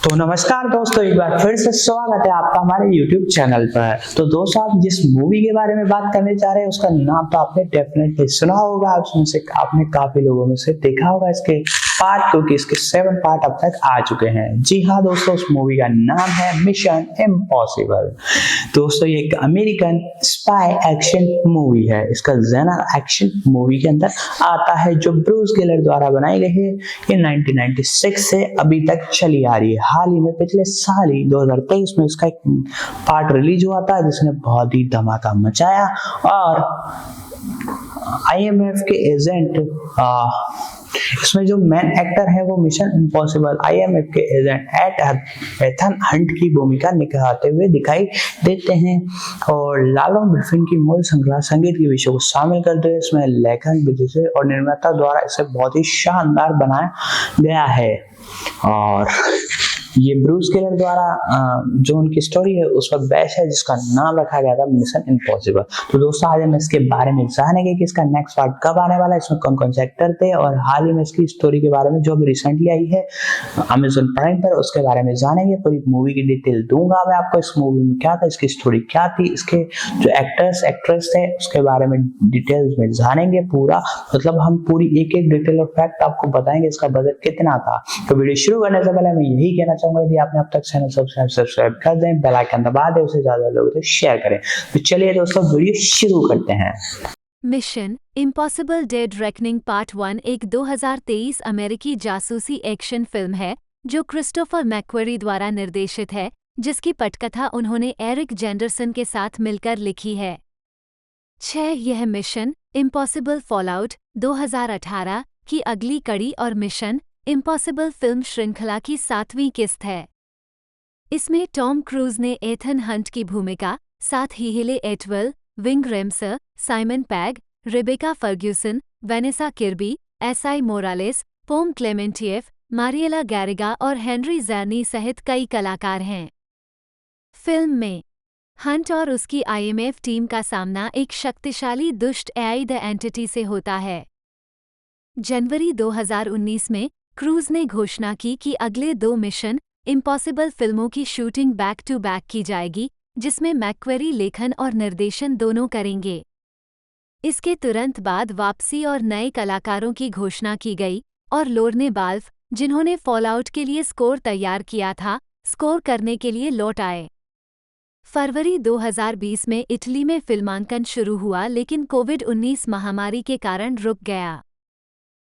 तो नमस्कार दोस्तों, एक बार फिर से स्वागत है आपका हमारे YouTube चैनल पर। तो दोस्तों, आप जिस मूवी के बारे में बात करने जा रहे हैं उसका नाम तो आपने डेफिनेटली सुना होगा। आपने काफी लोगों में से देखा होगा इसके पार्ट, क्योंकि इसके 7 पार्ट अब तक आ चुके हैं। जी हाँ दोस्तों, उस मूवी का नाम है मिशन इम्पॉसिबल। दोस्तों, ये एक अमेरिकन स्पाई एक्शन मूवी है। इसका जेनर एक्शन मूवी के अंदर आता है, जो ब्रूस गिलर द्वारा बनाई गई है। ये 1996 से अभी तक चली आ रही है। हाल ही में पिछले साल ही 2023 में इसका एक पार्ट रिलीज हुआ था, जिसने बहुत ही धमाका मचाया। और IMF के एजेंट, इसमें जो मेन एक्टर है वो मिशन इम्पॉसिबल IMF के एजेंट एथन हंट की भूमिका निभाते हुए दिखाई देते हैं। और लालो ग्रिफिन की मूल श्रृंखला संगीत के विषय को शामिल करते हुए इसमें लेखन, विदुषी और निर्माता द्वारा इसे बहुत ही शानदार बनाया गया है। और ये ब्रूस गिलर द्वारा जो उनकी स्टोरी है उस पर बेस्ड है, जिसका नाम रखा गया था मिशन इम्पॉसिबल। तो दोस्तों, आज हम इसके बारे में जानेंगे कि इसका नेक्स्ट पार्ट कब आने वाला है, इसमें कौन कौन से एक्टर थे, और हाल ही में इसकी स्टोरी के बारे में जो अभी रिसेंटली आई है Amazon प्राइम पर, उसके बारे में जानेंगे। पूरी मूवी की डिटेल दूंगा मैं आपको। इस मूवी में क्या था, इसकी स्टोरी क्या थी, इसके जो एक्टर्स एक्ट्रेस थे उसके बारे में डिटेल्स में जानेंगे पूरा। मतलब हम पूरी एक एक डिटेल और फैक्ट आपको बताएंगे। इसका बजट कितना था। तो वीडियो शुरू करने से पहले मैं यही कहना यदि आपने अब तक चैनल सब्सक्राइब कर दें, बेल आइकन दबा दें, उसे ज्यादा लोगों तक शेयर करें। तो चलिए दोस्तों, वीडियो शुरू करते हैं। Mission Impossible Dead Reckoning Part 1 एक 2023 अमेरिकी जासूसी एक्शन फिल्म है जो क्रिस्टोफर मैक्वेरी द्वारा निर्देशित है, जिसकी पटकथा उन्होंने एरिक जेंडरसन के साथ मिलकर लिखी है। 6 यह मिशन इम्पॉसिबल फॉलआउट 2018 की अगली कड़ी और मिशन इम्पॉसिबल फिल्म श्रृंखला की 7वीं किस्त है। इसमें टॉम क्रूज ने एथन हंट की भूमिका, साथ ही Hayley Atwell, Ving Rhames, Simon Pegg, Rebecca Ferguson, Vanessa Kirby, Esai Morales, Pom Klementieff, Mariela Garriga और हेनरी जैनी सहित कई कलाकार हैं। फिल्म में हंट और उसकी IMF टीम का सामना एक शक्तिशाली दुष्ट AI द एंटिटी से होता है। जनवरी 2019 में क्रूज ने घोषणा की कि अगले 2 मिशन इम्पॉसिबल फिल्मों की शूटिंग बैक टू बैक की जाएगी, जिसमें मैक्वेरी लेखन और निर्देशन दोनों करेंगे। इसके तुरंत बाद वापसी और नए कलाकारों की घोषणा की गई, और लोरने बाल्फ, जिन्होंने फॉलआउट के लिए स्कोर तैयार किया था, स्कोर करने के लिए लौट आए। फरवरी 2020 में इटली में फिल्मांकन शुरू हुआ, लेकिन कोविड-19 महामारी के कारण रुक गया।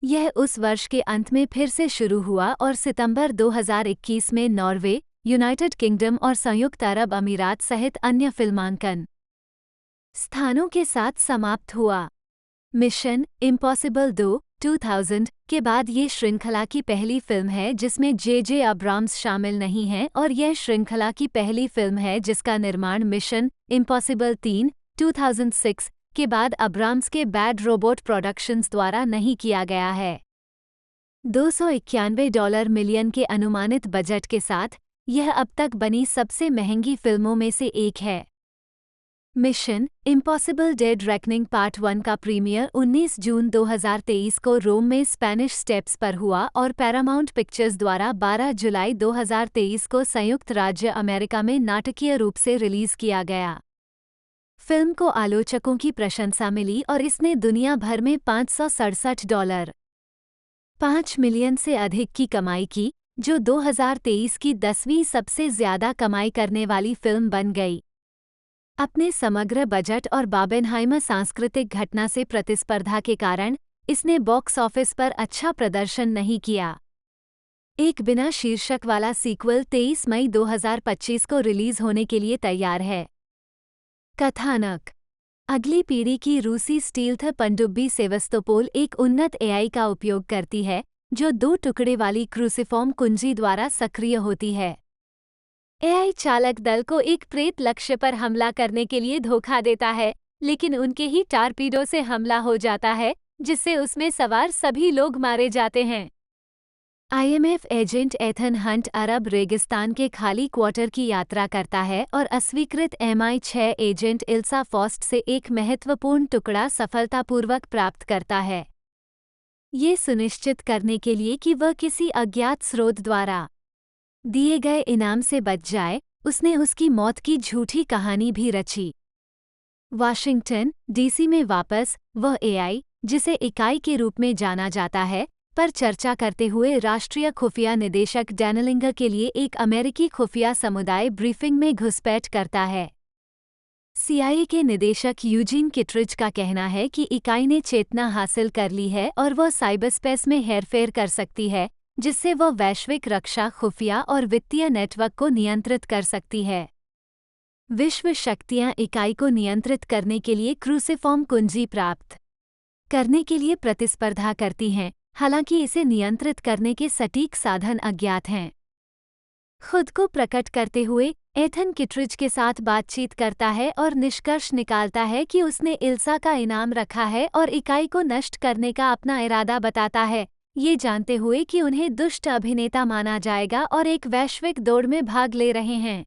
यह उस वर्ष के अंत में फिर से शुरू हुआ और सितंबर 2021 में नॉर्वे, यूनाइटेड किंगडम और संयुक्त अरब अमीरात सहित अन्य फिल्मांकन स्थानों के साथ समाप्त हुआ। मिशन इम्पॉसिबल 2 2000 के बाद ये श्रृंखला की पहली फिल्म है जिसमें J.J. अब्राम्स शामिल नहीं हैं, और यह श्रृंखला की पहली फिल्म है जिसका निर्माण मिशन इम्पॉसिबल 3 2006 के बाद अब्राम्स के बैड रोबोट प्रोडक्शंस द्वारा नहीं किया गया है। $291 मिलियन के अनुमानित बजट के साथ यह अब तक बनी सबसे महंगी फिल्मों में से एक है। Mission Impossible Dead Reckoning Part 1 का प्रीमियर 19 जून 2023 को रोम में स्पेनिश स्टेप्स पर हुआ और पैरामाउंट पिक्चर्स द्वारा 12 जुलाई 2023 को संयुक्त राज्य अमेरिका में नाटकीय रूप से रिलीज किया गया। फिल्म को आलोचकों की प्रशंसा मिली और इसने दुनिया भर में $567.5 मिलियन से अधिक की कमाई की, जो 2023 की 10वीं सबसे ज्यादा कमाई करने वाली फिल्म बन गई। अपने समग्र बजट और बाबेनहाइमर सांस्कृतिक घटना से प्रतिस्पर्धा के कारण इसने बॉक्स ऑफिस पर अच्छा प्रदर्शन नहीं किया। एक बिना शीर्षक वाला सीक्वल 23 मई 2025 को रिलीज होने के लिए तैयार है। कथानक: अगली पीढ़ी की रूसी स्टील्थ पनडुब्बी सेवस्तोपोल एक उन्नत AI का उपयोग करती है, जो 2 टुकड़े वाली क्रूसिफॉर्म कुंजी द्वारा सक्रिय होती है। AI चालक दल को एक प्रेत लक्ष्य पर हमला करने के लिए धोखा देता है, लेकिन उनके ही टारपीडो से हमला हो जाता है, जिससे उसमें सवार सभी लोग मारे जाते हैं। IMF एजेंट एथन हंट अरब रेगिस्तान के खाली क्वार्टर की यात्रा करता है और अस्वीकृत MI6 एजेंट इल्सा फॉस्ट से एक महत्वपूर्ण टुकड़ा सफलतापूर्वक प्राप्त करता है, ये सुनिश्चित करने के लिए कि वह किसी अज्ञात स्रोत द्वारा दिए गए इनाम से बच जाए, उसने उसकी मौत की झूठी कहानी भी रची। वाशिंगटन डीसी में वापस, वह एआई, जिसे इकाई के रूप में जाना जाता है, पर चर्चा करते हुए राष्ट्रीय खुफिया निदेशक डैनलिंगर के लिए एक अमेरिकी खुफिया समुदाय ब्रीफिंग में घुसपैठ करता है। सीआईए के निदेशक यूजीन किटरिज का कहना है कि इकाई ने चेतना हासिल कर ली है और वह साइबरस्पेस में हेरफेर कर सकती है, जिससे वह वैश्विक रक्षा, खुफिया और वित्तीय नेटवर्क को नियंत्रित कर सकती है। विश्व शक्तियां इकाई को नियंत्रित करने के लिए क्रूसिफॉर्म कुंजी प्राप्त करने के लिए प्रतिस्पर्धा करती हैं, हालांकि इसे नियंत्रित करने के सटीक साधन अज्ञात हैं। खुद को प्रकट करते हुए एथन किटरिज के साथ बातचीत करता है और निष्कर्ष निकालता है कि उसने इल्सा का इनाम रखा है और इकाई को नष्ट करने का अपना इरादा बताता है, ये जानते हुए कि उन्हें दुष्ट अभिनेता माना जाएगा और एक वैश्विक दौड़ में भाग ले रहे हैं।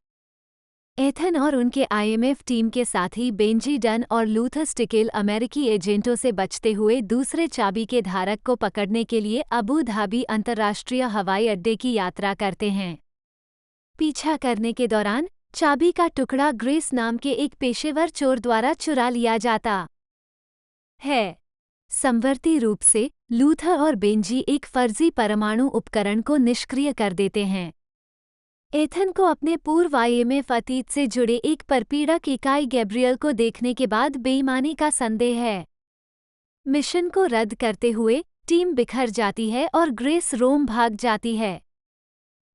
एथन और उनके आईएमएफ टीम के साथी बेंजी डन और लूथर स्टिकिल अमेरिकी एजेंटों से बचते हुए दूसरे चाबी के धारक को पकड़ने के लिए अबू धाबी अंतर्राष्ट्रीय हवाई अड्डे की यात्रा करते हैं। पीछा करने के दौरान चाबी का टुकड़ा ग्रेस नाम के एक पेशेवर चोर द्वारा चुरा लिया जाता है। समवर्ती रूप से लूथर और बेंजी एक फर्जी परमाणु उपकरण को निष्क्रिय कर देते हैं। एथन को अपने पूर्व आईएमएफ अतीत से जुड़े एक परपीड़क इकाई गैब्रियल को देखने के बाद बेईमानी का संदेह है। मिशन को रद्द करते हुए टीम बिखर जाती है और ग्रेस रोम भाग जाती है।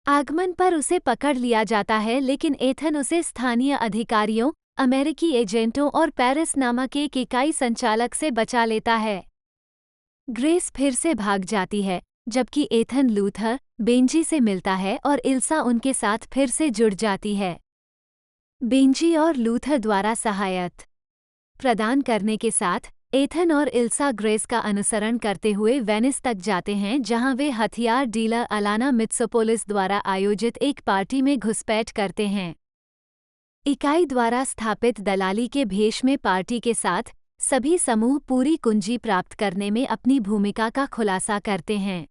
आगमन पर उसे पकड़ लिया जाता है, लेकिन एथन उसे स्थानीय अधिकारियों, अमेरिकी एजेंटों और पेरिस नामक एक इकाई संचालक से बचा लेता है। ग्रेस फिर से भाग जाती है, जबकि एथन लूथर, बेंजी से मिलता है और इल्सा उनके साथ फिर से जुड़ जाती है। बेंजी और लूथर द्वारा सहायता प्रदान करने के साथ एथन और इल्सा ग्रेस का अनुसरण करते हुए वेनिस तक जाते हैं, जहां वे हथियार डीलर अलाना मित्सोपोलिस द्वारा आयोजित एक पार्टी में घुसपैठ करते हैं। इकाई द्वारा स्थापित दलाली के भेष में पार्टी के साथ सभी समूह पूरी कुंजी प्राप्त करने में अपनी भूमिका का खुलासा करते हैं।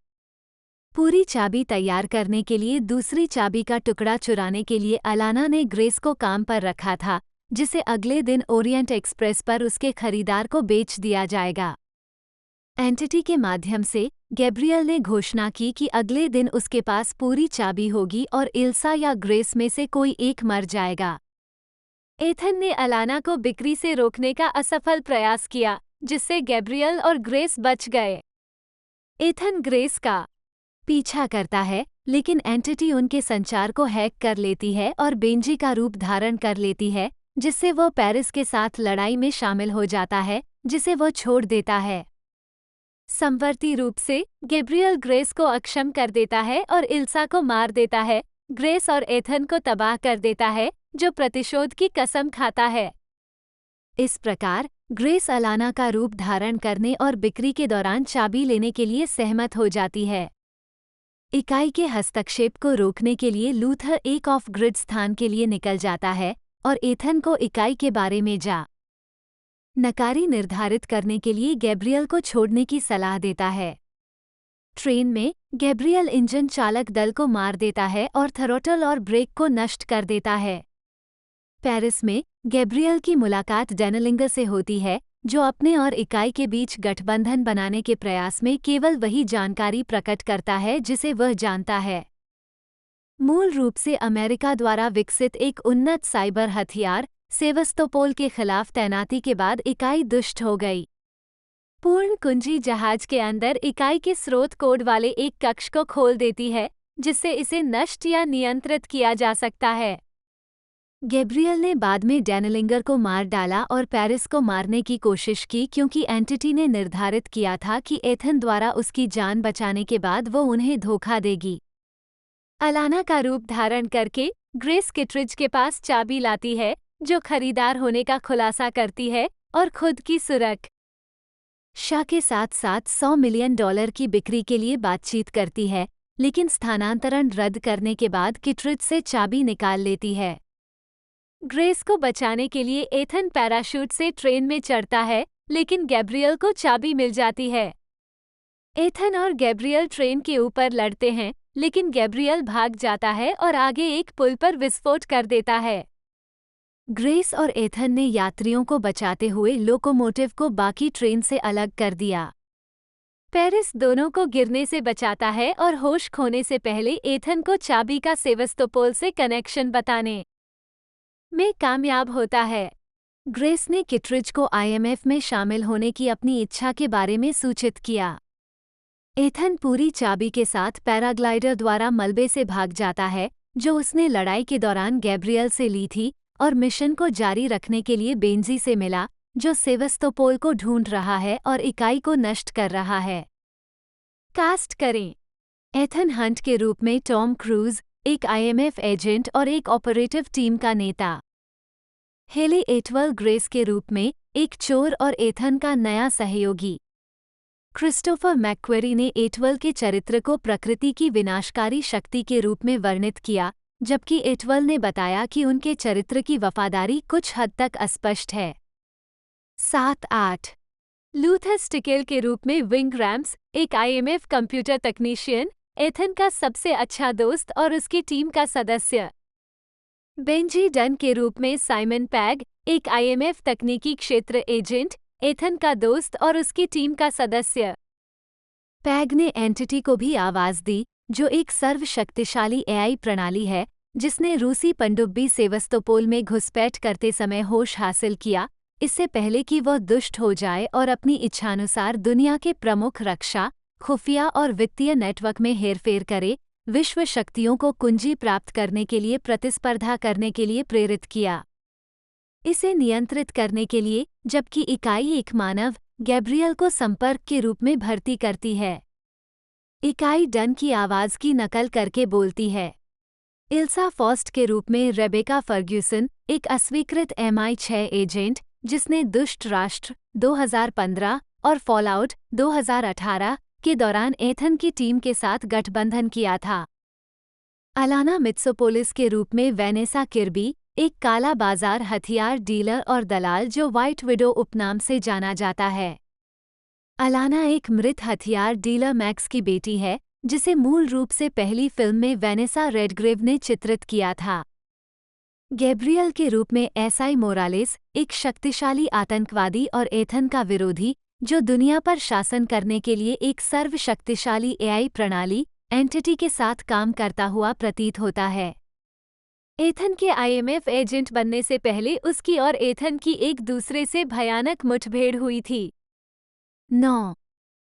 पूरी चाबी तैयार करने के लिए दूसरी चाबी का टुकड़ा चुराने के लिए अलाना ने ग्रेस को काम पर रखा था, जिसे अगले दिन ओरिएंट एक्सप्रेस पर उसके खरीदार को बेच दिया जाएगा। एंटिटी के माध्यम से गैब्रियल ने घोषणा की कि अगले दिन उसके पास पूरी चाबी होगी और इल्सा या ग्रेस में से कोई एक मर जाएगा। एथन ने अलाना को बिक्री से रोकने का असफल प्रयास किया, जिससे गैब्रियल और ग्रेस बच गए। एथन ग्रेस का पीछा करता है, लेकिन एंटिटी उनके संचार को हैक कर लेती है और बेंजी का रूप धारण कर लेती है, जिससे वह पेरिस के साथ लड़ाई में शामिल हो जाता है, जिसे वह छोड़ देता है। समवर्ती रूप से गैब्रियल ग्रेस को अक्षम कर देता है और इल्सा को मार देता है। ग्रेस और एथन को तबाह कर देता है, जो प्रतिशोध की कसम खाता है। इस प्रकार ग्रेस अलाना का रूप धारण करने और बिक्री के दौरान चाबी लेने के लिए सहमत हो जाती है। इकाई के हस्तक्षेप को रोकने के लिए लूथर एक ऑफ ग्रिड स्थान के लिए निकल जाता है और एथन को इकाई के बारे में नकारी निर्धारित करने के लिए गैब्रियल को छोड़ने की सलाह देता है। ट्रेन में गैब्रियल इंजन चालक दल को मार देता है और थ्रोटल और ब्रेक को नष्ट कर देता है। पेरिस में गैब्रियल की मुलाकात डैनलिंगर से होती है, जो अपने और इकाई के बीच गठबंधन बनाने के प्रयास में केवल वही जानकारी प्रकट करता है जिसे वह जानता है। मूल रूप से अमेरिका द्वारा विकसित एक उन्नत साइबर हथियार सेवस्तोपोल के खिलाफ तैनाती के बाद इकाई दुष्ट हो गई। पूर्ण कुंजी जहाज के अंदर इकाई के स्रोत कोड वाले एक कक्ष को खोल देती है, जिससे इसे नष्ट या नियंत्रित किया जा सकता है। गैब्रियल ने बाद में डैनलिंगर को मार डाला और पेरिस को मारने की कोशिश की, क्योंकि एंटिटी ने निर्धारित किया था कि एथन द्वारा उसकी जान बचाने के बाद वो उन्हें धोखा देगी। अलाना का रूप धारण करके ग्रेस किटरिज के पास चाबी लाती है, जो खरीदार होने का खुलासा करती है और खुद की सुरक्षा के साथ साथ $100 मिलियन की बिक्री के लिए बातचीत करती है, लेकिन स्थानांतरण रद्द करने के बाद किटरिज से चाबी निकाल लेती है। ग्रेस को बचाने के लिए एथन पैराशूट से ट्रेन में चढ़ता है, लेकिन गैब्रियल को चाबी मिल जाती है। एथन और गैब्रियल ट्रेन के ऊपर लड़ते हैं, लेकिन गैब्रियल भाग जाता है और आगे एक पुल पर विस्फोट कर देता है। ग्रेस और एथन ने यात्रियों को बचाते हुए लोकोमोटिव को बाकी ट्रेन से अलग कर दिया। पेरिस दोनों को गिरने से बचाता है और होश खोने से पहले एथन को चाबी का सेवस्तोपोल से कनेक्शन बताने में कामयाब होता है। ग्रेस ने किटरिज को आईएमएफ में शामिल होने की अपनी इच्छा के बारे में सूचित किया। एथन पूरी चाबी के साथ पैराग्लाइडर द्वारा मलबे से भाग जाता है जो उसने लड़ाई के दौरान गैब्रियल से ली थी, और मिशन को जारी रखने के लिए बेंजी से मिला जो सेवस्तोपोल को ढूंढ रहा है और इकाई को नष्ट कर रहा है। कास्ट करें। एथन हंट के रूप में टॉम क्रूज, एक आईएमएफ एजेंट और एक ऑपरेटिव टीम का नेता। हेली एटवेल ग्रेस के रूप में एक चोर और एथन का नया सहयोगी। क्रिस्टोफर मैक्वेरी ने एटवेल के चरित्र को प्रकृति की विनाशकारी शक्ति के रूप में वर्णित किया, जबकि एटवेल ने बताया कि उनके चरित्र की वफादारी कुछ हद तक अस्पष्ट है। 7-8 लूथर स्टिकेल के रूप में विंग रैम्स, एक आईएमएफ कंप्यूटर तकनीशियन, एथन का सबसे अच्छा दोस्त और उसकी टीम का सदस्य। बेंजी डन के रूप में साइमन पैग, एक आईएमएफ तकनीकी क्षेत्र एजेंट, एथन का दोस्त और उसकी टीम का सदस्य। पैग ने एंटिटी को भी आवाज दी, जो एक सर्वशक्तिशाली एआई प्रणाली है जिसने रूसी पनडुब्बी सेवस्तोपोल में घुसपैठ करते समय होश हासिल किया, इससे पहले कि वह दुष्ट हो जाए और अपनी इच्छानुसार दुनिया के प्रमुख रक्षा, खुफिया और वित्तीय नेटवर्क में हेरफेर करे, विश्व शक्तियों को कुंजी प्राप्त करने के लिए प्रतिस्पर्धा करने के लिए प्रेरित किया। इसे नियंत्रित करने के लिए, जबकि इकाई एक मानव, गैब्रियल को संपर्क के रूप में भर्ती करती है। इकाई डन की आवाज की नकल करके बोलती है। इल्सा फॉस्ट के रूप में रेबेका फर्ग्यूसन, एक अस्वीकृत MI6 एजेंट जिसने दुष्ट राष्ट्र 2015 और फॉलआउट 2018 के दौरान एथन की टीम के साथ गठबंधन किया था। अलाना मित्सोपोलिस के रूप में वेनेसा किर्बी, एक काला बाजार हथियार डीलर और दलाल जो व्हाइट विडो उपनाम से जाना जाता है। अलाना एक मृत हथियार डीलर मैक्स की बेटी है, जिसे मूल रूप से पहली फिल्म में वेनेसा रेडग्रेव ने चित्रित किया था। गैब्रियल के रूप में एसआई मोरालेस, एक शक्तिशाली आतंकवादी और एथन का विरोधी, जो दुनिया पर शासन करने के लिए एक सर्वशक्तिशाली एआई प्रणाली एंटिटी के साथ काम करता हुआ प्रतीत होता है। एथन के आईएमएफ एजेंट बनने से पहले उसकी और एथन की एक दूसरे से भयानक मुठभेड़ हुई थी। 9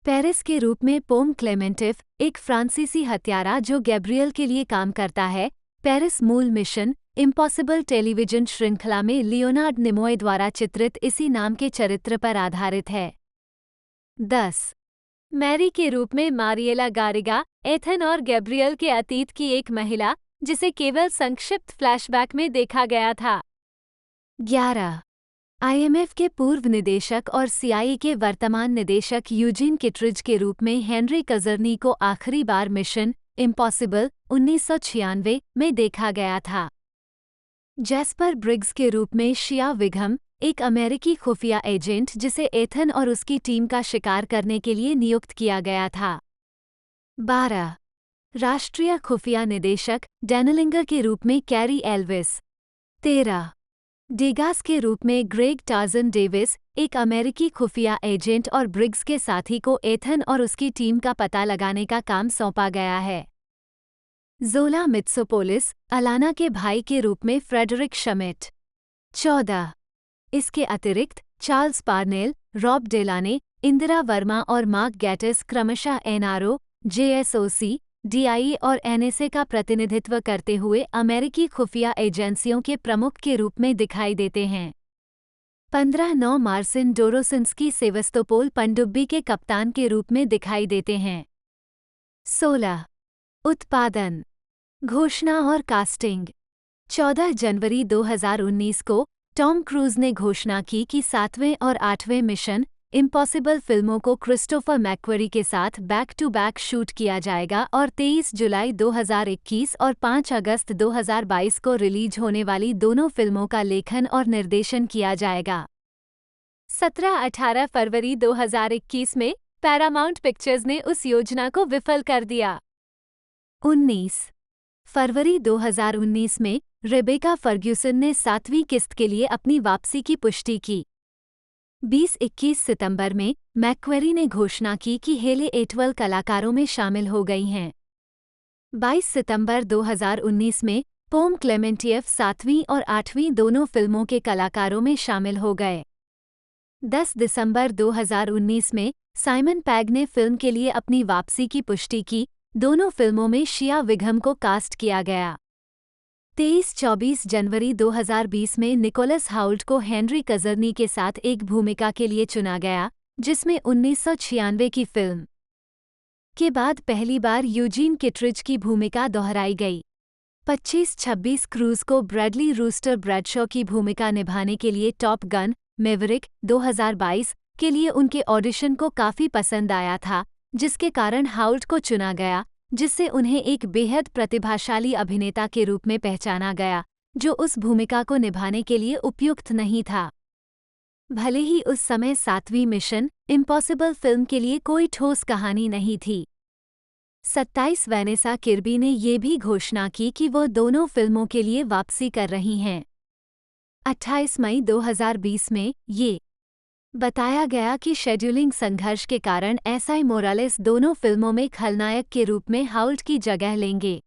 पेरिस के रूप में पोम क्लेमेंटिव, एक फ्रांसीसी हत्यारा जो गैब्रियल के लिए काम करता है। पेरिस मूल मिशन इम्पॉसिबल टेलीविजन श्रृंखला में लियोनार्ड निमोय द्वारा चित्रित इसी नाम के चरित्र पर आधारित है। 10 मैरी के रूप में मारिएला गारिगा, एथन और गैब्रियल के अतीत की एक महिला जिसे केवल संक्षिप्त फ्लैशबैक में देखा गया था। 11 आईएमएफ के पूर्व निदेशक और सीआईए के वर्तमान निदेशक यूजीन किटरिज के रूप में हेनरी कजर्नी को आखिरी बार मिशन इम्पॉसिबल 1996 में देखा गया था। जैस्पर ब्रिग्स के रूप में शिया विघम, एक अमेरिकी खुफिया एजेंट जिसे एथन और उसकी टीम का शिकार करने के लिए नियुक्त किया गया था। 12 राष्ट्रीय खुफिया निदेशक डेनलिंगर के रूप में कैरी एल्विस। 13 डेगास के रूप में ग्रेग टार्जन डेविस, एक अमेरिकी खुफिया एजेंट और ब्रिग्स के साथी को एथन और उसकी टीम का पता लगाने का काम सौंपा गया है। जोला मित्सोपोलिस, अलाना के भाई के रूप में फ्रेडरिक शमिट। 14 इसके अतिरिक्त Charles Parnell, Rob Delaney, Indira Varma और मार्क गैटिस क्रमशः एनआरओ, जेएसओसी, डीआईए और एनएसए का प्रतिनिधित्व करते हुए अमेरिकी खुफिया एजेंसियों के प्रमुख के रूप में दिखाई देते हैं। 15 मार्सिन डोरोसिंस्की सेवस्तोपोल पनडुब्बी के कप्तान के रूप में दिखाई देते हैं। 16 उत्पादन, घोषणा और कास्टिंग। 14 जनवरी 2019 को टॉम क्रूज ने घोषणा की कि 7वें और 8वें मिशन इम्पॉसिबल फिल्मों को क्रिस्टोफर मैक्वेरी के साथ बैक टू बैक शूट किया जाएगा और 23 जुलाई 2021 और 5 अगस्त 2022 को रिलीज होने वाली दोनों फिल्मों का लेखन और निर्देशन किया जाएगा। 17-18 फरवरी 2021 में पैरामाउंट पिक्चर्स ने उस योजना को विफल कर दिया। 19 फरवरी 2019 में रेबेका फर्ग्यूसन ने 7वीं किस्त के लिए अपनी वापसी की पुष्टि की। 20-21 सितंबर में मैक्वेरी ने घोषणा की कि हेले एटवेल कलाकारों में शामिल हो गई हैं। 22 सितंबर 2019 में पोम क्लेमेंटिएफ 7वीं और 8वीं दोनों फिल्मों के कलाकारों में शामिल हो गए। 10 दिसंबर 2019 में साइमन पैग ने फिल्म के लिए अपनी वापसी की पुष्टि की। दोनों फिल्मों में शिया विघम को कास्ट किया गया। 23-24 जनवरी 2020 में निकोलस हाउल्ट को हेनरी कजर्नी के साथ एक भूमिका के लिए चुना गया, जिसमें 1996 की फिल्म के बाद पहली बार यूजीन किटरिज की भूमिका दोहराई गई। 25-26 क्रूज को ब्रैडली रूस्टर ब्रैडशॉ की भूमिका निभाने के लिए टॉप गन मैवरिक 2022 के लिए उनके ऑडिशन को काफी पसंद आया था, जिसके कारण हाउल्ट को चुना गया, जिससे उन्हें एक बेहद प्रतिभाशाली अभिनेता के रूप में पहचाना गया, जो उस भूमिका को निभाने के लिए उपयुक्त नहीं था। भले ही उस समय 7वीं मिशन इम्पॉसिबल फिल्म के लिए कोई ठोस कहानी नहीं थी। 27 वैनेसा किर्बी ने ये भी घोषणा की कि वो दोनों फिल्मों के लिए वापसी कर रही हैं। 28 मई 2020 में ये बताया गया कि शेड्यूलिंग संघर्ष के कारण एसआई मोरालेस दोनों फिल्मों में खलनायक के रूप में हाउल्ट की जगह लेंगे।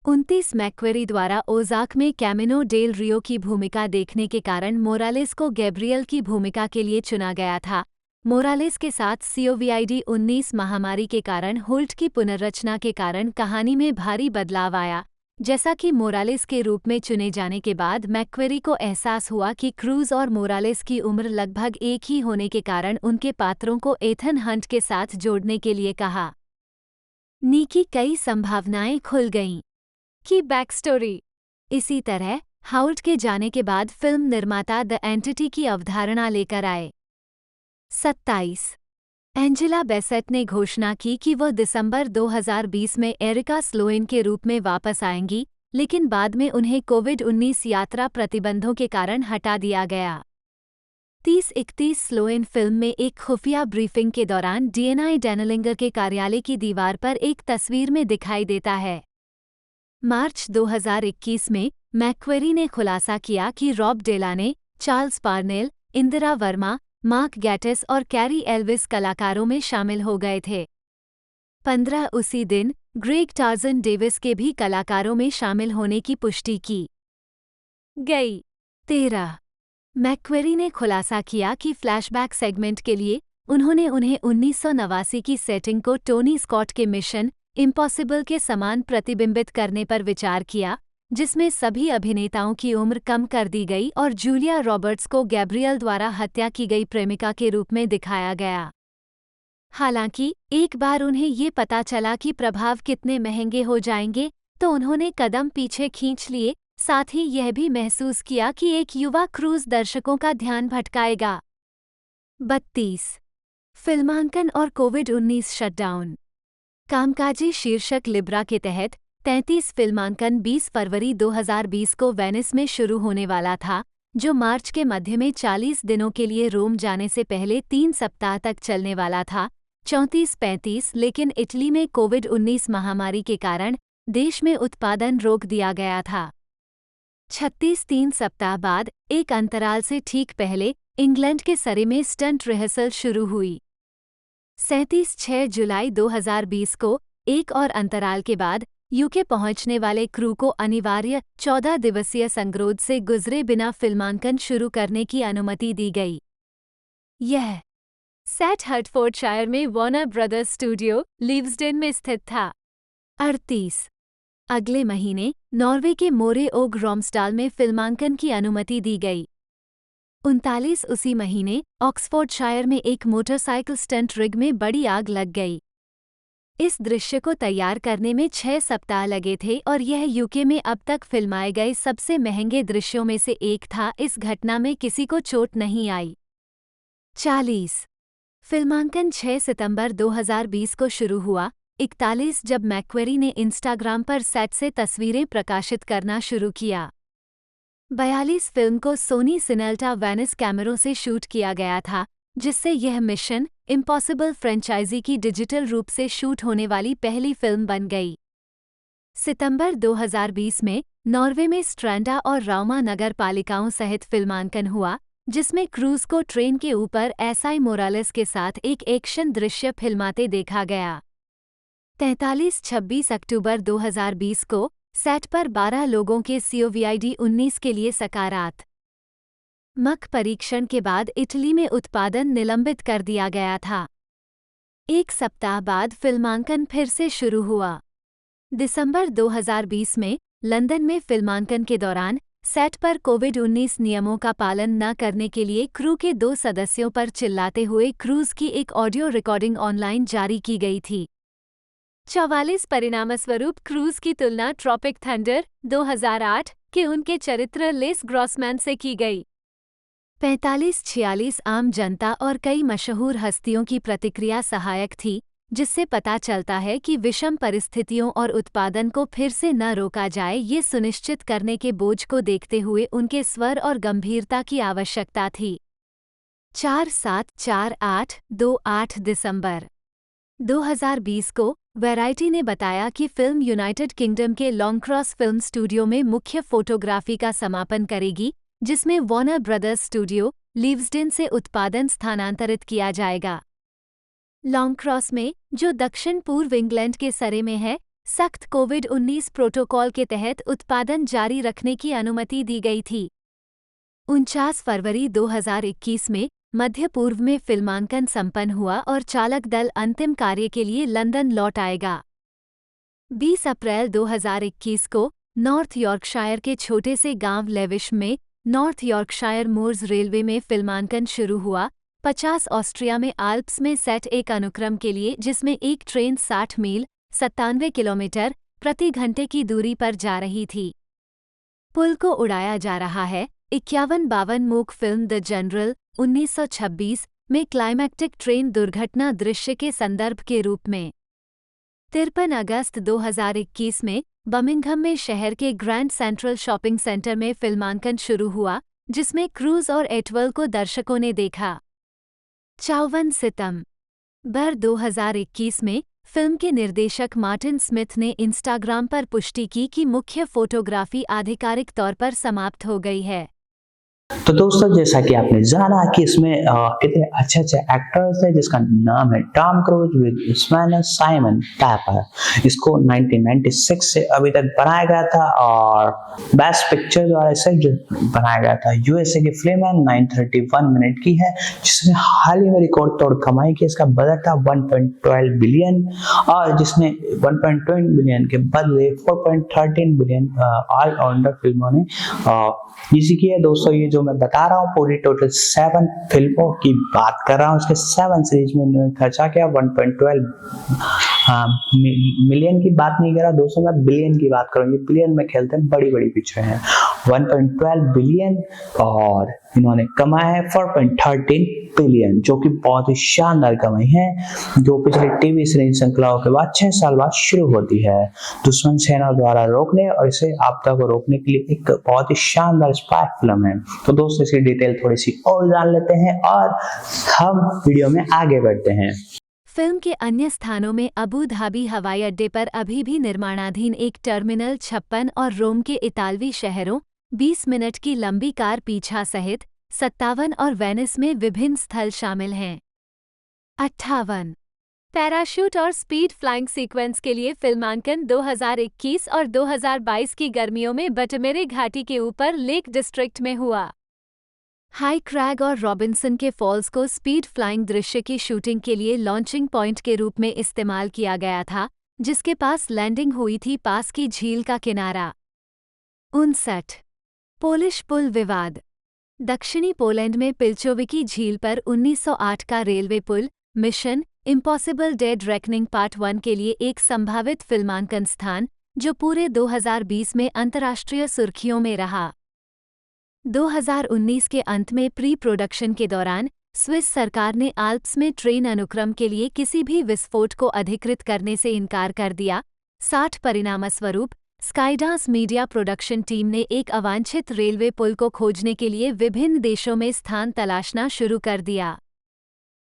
29 मैक्वेरी द्वारा ओजाक में कैमिनो डेल रियो की भूमिका देखने के कारण मोरालेस को गैब्रियल की भूमिका के लिए चुना गया था। मोरालेस के साथ COVID-19 महामारी के कारण होल्ट की पुनर्रचना के कारण कहानी में भारी बदलाव आया। जैसा कि मोरालेस के रूप में चुने जाने के बाद मैक्वेरी को एहसास हुआ कि क्रूज और मोरालेस की उम्र लगभग एक ही होने के कारण उनके पात्रों को एथन हंट के साथ जोड़ने के लिए कहा। नी कई संभावनाएं खुल गईं। की बैक स्टोरी। इसी तरह हाउल्ट के जाने के बाद फिल्म निर्माता द एंटिटी की अवधारणा लेकर आए। 27 एंजेला बेसेट ने घोषणा की कि वह दिसंबर 2020 में एरिका स्लोएन के रूप में वापस आएंगी, लेकिन बाद में उन्हें COVID-19 यात्रा प्रतिबंधों के कारण हटा दिया गया। 30-31 स्लोएन फिल्म में एक खुफिया ब्रीफिंग के दौरान डीएनआई डेनलिंगर के कार्यालय की दीवार पर एक तस्वीर में दिखाई देता है। मार्च 2021 में मैक्वेरी ने खुलासा किया कि Rob Delaney, Charles Parnell, Indira Varma, Mark Gatiss और कैरी एल्विस कलाकारों में शामिल हो गए थे। 15 उसी दिन ग्रेग टार्जन डेविस के भी कलाकारों में शामिल होने की पुष्टि की गई। 13 मैक्वेरी ने खुलासा किया कि फ्लैशबैक सेगमेंट के लिए उन्होंने उन्हें 1989 की सेटिंग को टोनी स्कॉट के मिशन इम्पॉसिबल के समान प्रतिबिंबित करने पर विचार किया, जिसमें सभी अभिनेताओं की उम्र कम कर दी गई और जूलिया रॉबर्ट्स को गैब्रियल द्वारा हत्या की गई प्रेमिका के रूप में दिखाया गया। हालांकि एक बार उन्हें ये पता चला कि प्रभाव कितने महंगे हो जाएंगे, तो उन्होंने कदम पीछे खींच लिए, साथ ही यह भी महसूस किया कि एक युवा क्रूज दर्शकों का ध्यान भटकाएगा। 32 फिल्मांकन और COVID-19 शटडाउन। कामकाजी शीर्षक लिब्रा के तहत 33 फिल्मांकन 20 फरवरी 2020 को वेनिस में शुरू होने वाला था, जो मार्च के मध्य में 40 दिनों के लिए रोम जाने से पहले 3 सप्ताह तक चलने वाला था। 34-35 लेकिन इटली में COVID-19 महामारी के कारण देश में उत्पादन रोक दिया गया था। 36 3 सप्ताह बाद एक अंतराल से ठीक पहले इंग्लैंड के सरे में स्टंट रिहर्सल शुरू हुई। 37 6 जुलाई 2020 को एक और अंतराल के बाद यूके पहुंचने वाले क्रू को अनिवार्य 14 दिवसीय संगरोध से गुजरे बिना फिल्मांकन शुरू करने की अनुमति दी गई। यह सेट हर्टफोर्डशायर में वार्नर ब्रदर्स स्टूडियो लीव्सडेन में स्थित था। 38 अगले महीने नॉर्वे के मोरे ओग रोम्सडाल में फिल्मांकन की अनुमति दी गई। 39 उसी महीने ऑक्सफोर्डशायर में एक मोटरसाइकिल स्टंट रिग में बड़ी आग लग गई। इस दृश्य को तैयार करने में 6 सप्ताह लगे थे और यह यूके में अब तक फिल्माए गए सबसे महंगे दृश्यों में से एक था। इस घटना में किसी को चोट नहीं आई। 40 फिल्मांकन 6 सितंबर 2020 को शुरू हुआ। 41 जब मैक्वेरी ने इंस्टाग्राम पर सेट से तस्वीरें प्रकाशित करना शुरू किया। 42 फिल्म को सोनी सिनेल्टा वेनिस कैमरों से शूट किया गया था, जिससे यह मिशन इम्पॉसिबल फ्रेंचाइजी की डिजिटल रूप से शूट होने वाली पहली फिल्म बन गई। सितंबर 2020 में नॉर्वे में स्ट्रैंडा और राउमा नगर पालिकाओं सहित फिल्मांकन हुआ, जिसमें क्रूज को ट्रेन के ऊपर एसआई मोरालेस के साथ एक एक्शन दृश्य फिल्माते देखा गया। 43-26 अक्टूबर 2020 को सेट पर 12 लोगों के COVID-19 के लिए सकारात्मक परीक्षण के बाद इटली में उत्पादन निलंबित कर दिया गया था। एक सप्ताह बाद फिल्मांकन फिर से शुरू हुआ। दिसंबर 2020 में लंदन में फिल्मांकन के दौरान सेट पर कोविड-19 नियमों का पालन न करने के लिए क्रू के 2 सदस्यों पर चिल्लाते हुए क्रूज की एक ऑडियो रिकॉर्डिंग ऑनलाइन जारी की गई थी। 44 परिणामस्वरूप क्रूज की तुलना ट्रॉपिक थंडर 2008 के उनके चरित्र लेस ग्रॉसमैन से की गई। 45-46 आम जनता और कई मशहूर हस्तियों की प्रतिक्रिया सहायक थी, जिससे पता चलता है कि विषम परिस्थितियों और उत्पादन को फिर से न रोका जाए ये सुनिश्चित करने के बोझ को देखते हुए उनके स्वर और गंभीरता की आवश्यकता थी। 4-7-4-8-2-8 दिसंबर 2020 को वैरायटी ने बताया कि फिल्म यूनाइटेड किंगडम के लॉन्गक्रॉस फिल्म स्टूडियो में मुख्य फोटोग्राफी का समापन करेगी, जिसमें वॉर्नर ब्रदर्स स्टूडियो, लीव्सडेन से उत्पादन स्थानांतरित किया जाएगा। लॉन्गक्रॉस में, जो दक्षिण पूर्व इंग्लैंड के सरे में है, सख्त कोविड-19 प्रोटोकॉल के तहत उत्पादन जारी रखने की अनुमति दी गई थी। 49 फरवरी 2021 में मध्य पूर्व में फिल्मांकन संपन्न हुआ और चालक दल अंतिम कार्य के लिए लंदन लौट आएगा। 20 अप्रैल 2021 को नॉर्थ यॉर्कशायर के छोटे से गांव लेविश में नॉर्थ यॉर्कशायर मोर्स रेलवे में फिल्मांकन शुरू हुआ। 50 ऑस्ट्रिया में आल्प्स में सेट एक अनुक्रम के लिए, जिसमें एक ट्रेन 60 मील 97 किलोमीटर प्रति घंटे की दूरी पर जा रही थी। पुल को उड़ाया जा रहा है। 51-52 मूक फिल्म द जनरल 1926 में क्लाइमैक्टिक ट्रेन दुर्घटना दृश्य के संदर्भ के रूप में। 53 अगस्त 2021 में बर्मिंघम में शहर के ग्रैंड सेंट्रल शॉपिंग सेंटर में फिल्मांकन शुरू हुआ, जिसमें क्रूज और एटवेल को दर्शकों ने देखा। 54 सितंबर 2021 में फिल्म के निर्देशक मार्टिन स्मिथ ने इंस्टाग्राम पर पुष्टि की कि मुख्य फोटोग्राफी आधिकारिक तौर पर समाप्त हो गई है। तो दोस्तों, जैसा कि आपने जाना कि इसमें कितने अच्छे अच्छे एक्टर्स हैं, जिसका नाम है टॉम क्रूज विद साइमन टापर। इसको 1996 से अभी तक बनाया गया था और बेस्ट पिक्चर द्वारा इसे बनाया गया था। यूएसए की फिल्म है, 931 मिनट की है, जिसने हाल ही में रिकॉर्ड तोड़ कमाई की। इसका बजट था 1.12 बिलियन और जिसने 1.20 बिलियन के बदले 4.13 बिलियन ऑल राउंडर फिल्मों ने इसी की है। दोस्तों, ये जो मैं बता रहा हूँ पूरी टोटल 7 फिल्मों की बात कर रहा हूँ। उसके 7 सीरीज में इन्होंने खर्चा किया 1.12 मिलियन की बात नहीं कर रहा दोस्तों, मैं बिलियन की बात करूँगी। बिलियन में खेलते हैं, बड़ी बड़ी पिक्चर हैं। 1.12 बिलियन और इन्होंने कमाया है 4.13 बिलियन, जो कि बहुत ही शानदार कमाई है, जो पिछले टीवी सीरीज श्रृंखलाओं के बाद 6 साल बाद शुरू होती है। दुश्मन सेना द्वारा रोकने और इसे आपदा को रोकने के लिए एक बहुत ही शानदार स्पाई फिल्म है। तो दोस्तों, इसकी डिटेल थोड़ी सी और जान लेते हैं और हम वीडियो में आगे बढ़ते हैं। फिल्म के अन्य स्थानों में अबू धाबी हवाई अड्डे पर अभी भी निर्माणाधीन एक टर्मिनल 56 और रोम के इतालवी शहरों 20 मिनट की लंबी कार पीछा सहित 57 और वेनिस में विभिन्न स्थल शामिल हैं। 58 पैराशूट और स्पीड फ्लाइंग सीक्वेंस के लिए फिल्मांकन 2021 और 2022 की गर्मियों में बटमेरे घाटी के ऊपर लेक डिस्ट्रिक्ट में हुआ। हाई क्रैग और रॉबिन्सन के फॉल्स को स्पीड फ्लाइंग दृश्य की शूटिंग के लिए लॉन्चिंग पॉइंट के रूप में इस्तेमाल किया गया था, जिसके पास लैंडिंग हुई थी पास की झील का किनारा। 59 पोलिश पुल विवाद। दक्षिणी पोलैंड में पिल्चोविकी झील पर 1908 का रेलवे पुल Mission Impossible Dead Reckoning Part 1 के लिए एक संभावित फिल्मांकन स्थान, जो पूरे 2020 में अंतर्राष्ट्रीय सुर्खियों में रहा। 2019 के अंत में प्री प्रोडक्शन के दौरान स्विस सरकार ने आल्प्स में ट्रेन अनुक्रम के लिए किसी भी विस्फोट को अधिकृत करने से इनकार कर दिया। 60 परिणामस्वरूप स्काईडांस मीडिया प्रोडक्शन टीम ने एक अवांछित रेलवे पुल को खोजने के लिए विभिन्न देशों में स्थान तलाशना शुरू कर दिया।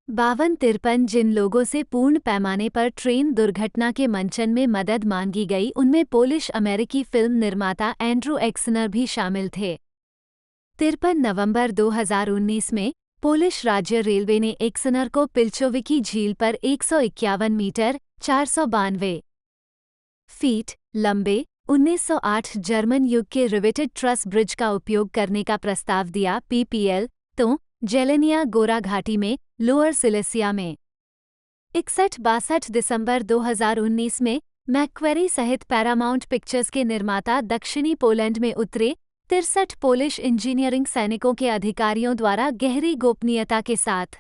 52-53 जिन लोगों से पूर्ण पैमाने पर ट्रेन दुर्घटना के मंचन में मदद मांगी गई उनमें पोलिश अमेरिकी फिल्म निर्माता एंड्रू एक्सनर भी शामिल थे। 53 नवंबर 2019 में पोलिश राज्य रेलवे ने एक्सनर को पिल्चोविकी झील पर 151 मीटर 492 फीट लंबे 1908 जर्मन युग के रिवेटेड ट्रस ब्रिज का उपयोग करने का प्रस्ताव दिया। पीपीएल तो जेलेनिया गोरा घाटी में लोअर सिलेसिया में 61-62 दिसंबर 2019 में मैक्वेरी सहित पैरामाउंट पिक्चर्स के निर्माता दक्षिणी पोलैंड में उतरे। 63 पोलिश इंजीनियरिंग सैनिकों के अधिकारियों द्वारा गहरी गोपनीयता के साथ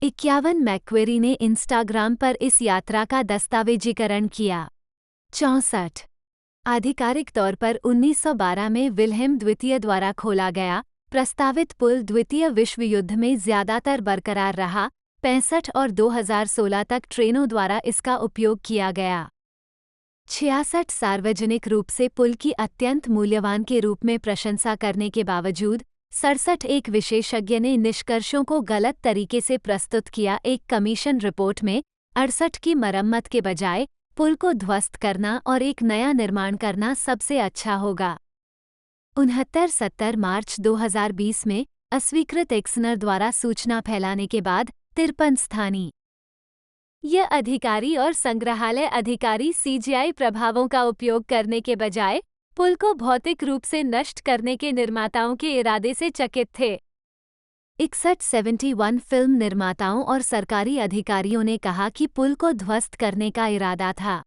51 मैक्वेरी ने इंस्टाग्राम पर इस यात्रा का दस्तावेजीकरण किया। 64 आधिकारिक तौर पर 1912 में विल्हेम द्वितीय द्वारा खोला गया प्रस्तावित पुल द्वितीय विश्व युद्ध में ज्यादातर बरकरार रहा। 65 और 2016 तक ट्रेनों द्वारा इसका उपयोग किया गया। 66 सार्वजनिक रूप से पुल की अत्यंत मूल्यवान के रूप में प्रशंसा करने के बावजूद 67 एक विशेषज्ञ ने निष्कर्षों को गलत तरीके से प्रस्तुत किया। एक कमीशन रिपोर्ट में 68 की मरम्मत के बजाय पुल को ध्वस्त करना और एक नया निर्माण करना सबसे अच्छा होगा। 69-70 मार्च 2020 में अस्वीकृत एक्सनर द्वारा सूचना फैलाने के बाद 53 स्थानीय यह अधिकारी और संग्रहालय अधिकारी सीजीआई प्रभावों का उपयोग करने के बजाय पुल को भौतिक रूप से नष्ट करने के निर्माताओं के इरादे से चकित थे। 61-71 फिल्म निर्माताओं और सरकारी अधिकारियों ने कहा कि पुल को ध्वस्त करने का इरादा था।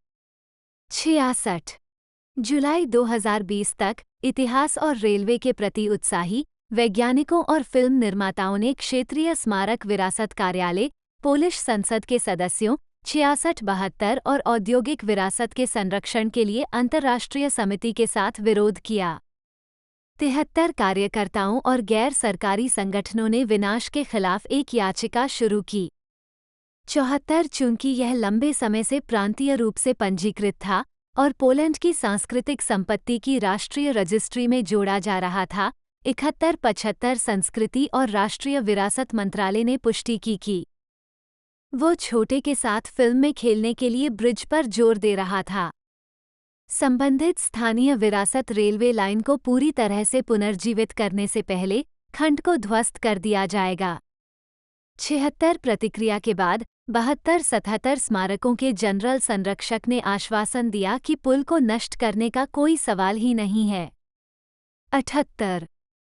66 जुलाई 2020 तक इतिहास और रेलवे के प्रति उत्साही वैज्ञानिकों और फिल्म निर्माताओं ने क्षेत्रीय स्मारक विरासत कार्यालय, पोलिश संसद के सदस्यों 66-72 और औद्योगिक विरासत के संरक्षण के लिए अंतर्राष्ट्रीय समिति के साथ विरोध किया। 73 कार्यकर्ताओं और गैर सरकारी संगठनों ने विनाश के खिलाफ एक याचिका शुरू की। 74 चूंकि यह लंबे समय से प्रांतीय रूप से पंजीकृत था और पोलैंड की सांस्कृतिक संपत्ति की राष्ट्रीय रजिस्ट्री में जोड़ा जा रहा था। 71-75 संस्कृति और राष्ट्रीय विरासत मंत्रालय ने पुष्टि की वो छोटे के साथ फिल्म में खेलने के लिए ब्रिज पर जोर दे रहा था। संबंधित स्थानीय विरासत रेलवे लाइन को पूरी तरह से पुनर्जीवित करने से पहले खंड को ध्वस्त कर दिया जाएगा। 76 प्रतिक्रिया के बाद 72-77 स्मारकों के जनरल संरक्षक ने आश्वासन दिया कि पुल को नष्ट करने का कोई सवाल ही नहीं है। 78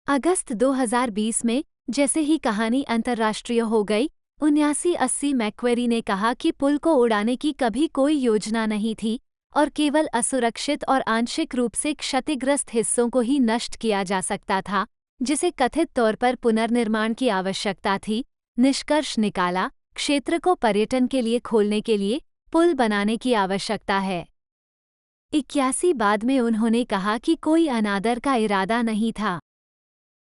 अगस्त 2020 में जैसे ही कहानी अंतर्राष्ट्रीय हो गई 79-80 मैक्वेरी ने कहा कि पुल को उड़ाने की कभी कोई योजना नहीं थी और केवल असुरक्षित और आंशिक रूप से क्षतिग्रस्त हिस्सों को ही नष्ट किया जा सकता था, जिसे कथित तौर पर पुनर्निर्माण की आवश्यकता थी। निष्कर्ष निकाला, क्षेत्र को पर्यटन के लिए खोलने के लिए पुल बनाने की आवश्यकता है। 81 बाद में उन्होंने कहा कि कोई अनादर का इरादा नहीं था।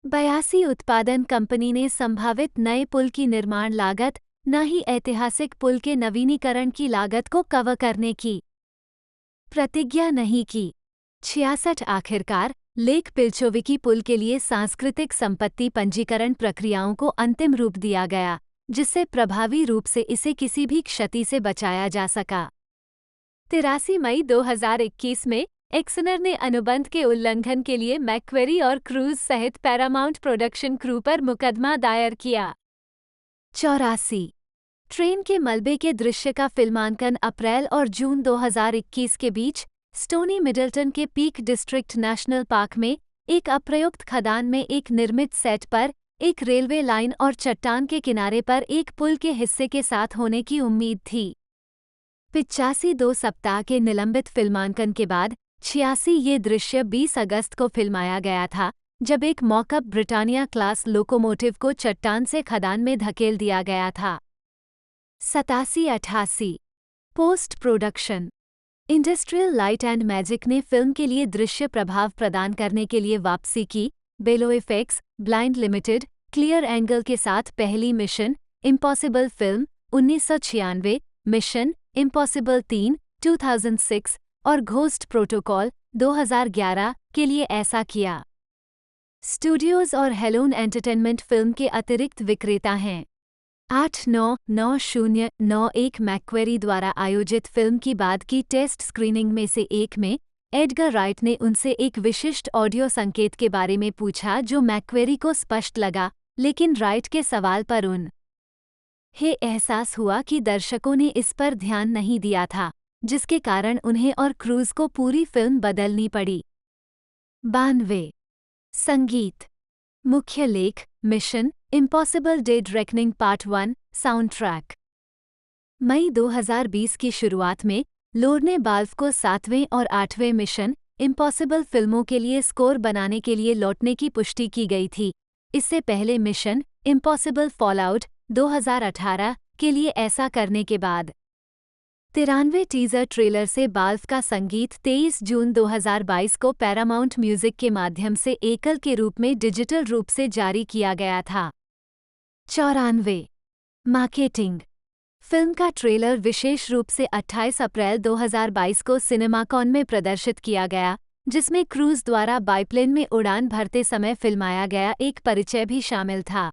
82 उत्पादन कंपनी ने संभावित नए पुल की निर्माण लागत न ही ऐतिहासिक पुल के नवीनीकरण की लागत को कवर करने की प्रतिज्ञा नहीं की। 66 आखिरकार लेक पिल्चोविकी पुल के लिए सांस्कृतिक संपत्ति पंजीकरण प्रक्रियाओं को अंतिम रूप दिया गया, जिससे प्रभावी रूप से इसे किसी भी क्षति से बचाया जा सका। 83 मई 2021 में एक्सनर ने अनुबंध के उल्लंघन के लिए मैक्वेरी और क्रूज सहित पैरामाउंट प्रोडक्शन क्रू पर मुकदमा दायर किया। 84 ट्रेन के मलबे के दृश्य का फिल्मांकन अप्रैल और जून 2021 के बीच स्टोनी मिडल्टन के पीक डिस्ट्रिक्ट नेशनल पार्क में एक अप्रयुक्त खदान में एक निर्मित सेट पर एक रेलवे लाइन और चट्टान के किनारे पर एक पुल के हिस्से के साथ होने की उम्मीद थी। 85 2 सप्ताह के निलंबित फिल्मांकन के बाद 86 ये दृश्य 20 अगस्त को फिल्माया गया था, जब एक मॉकअप ब्रिटानिया क्लास लोकोमोटिव को चट्टान से खदान में धकेल दिया गया था। 87-88 post production industrial light and magic ने फिल्म के लिए दृश्य प्रभाव प्रदान करने के लिए वापसी की। Below effects blind limited clear angle के साथ पहली Mission Impossible film 1996, Mission Impossible 3 2006 और घोस्ट प्रोटोकॉल 2011 के लिए ऐसा किया। स्टूडियोज और हेलोन एंटरटेनमेंट फिल्म के अतिरिक्त विक्रेता हैं। 89991 मैक्वेरी द्वारा आयोजित फिल्म की बाद की टेस्ट स्क्रीनिंग में से एक में एडगर राइट ने उनसे एक विशिष्ट ऑडियो संकेत के बारे में पूछा जो मैक्वेरी को स्पष्ट लगा, लेकिन राइट के सवाल पर उन्हें एहसास हुआ कि दर्शकों ने इस पर ध्यान नहीं दिया था, जिसके कारण उन्हें और क्रूज को पूरी फिल्म बदलनी पड़ी। 92 संगीत मुख्य लेख Mission Impossible Dead Reckoning Part 1 sound track. मई 2020 की शुरुआत में लोरने बाल्व को 7वें और 8वें मिशन इम्पॉसिबल फिल्मों के लिए स्कोर बनाने के लिए लौटने की पुष्टि की गई थी। इससे पहले मिशन इम्पॉसिबल फॉलआउट 2018 के लिए ऐसा करने के बाद 93 टीजर ट्रेलर से बाल्व का संगीत 23 जून 2022 को पैरामाउंट म्यूजिक के माध्यम से एकल के रूप में डिजिटल रूप से जारी किया गया था। 94 मार्केटिंग फिल्म का ट्रेलर विशेष रूप से 28 अप्रैल 2022 को सिनेमाकॉन में प्रदर्शित किया गया, जिसमें क्रूज द्वारा बाइप्लेन में उड़ान भरते समय फिल्माया गया एक परिचय भी शामिल था।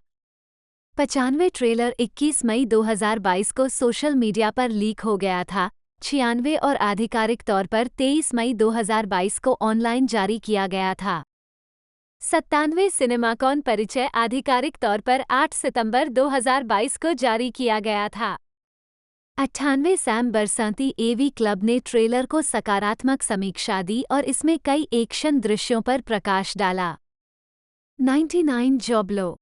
95 ट्रेलर 21 मई 2022 को सोशल मीडिया पर लीक हो गया था। 96 और आधिकारिक तौर पर 23 मई 2022 को ऑनलाइन जारी किया गया था। 97 सिनेमाकॉन परिचय आधिकारिक तौर पर 8 सितंबर 2022 को जारी किया गया था। 98 सैम बरसाती एवी क्लब ने ट्रेलर को सकारात्मक समीक्षा दी और इसमें कई एक्शन दृश्यों पर प्रकाश डाला। 99 जॉबलो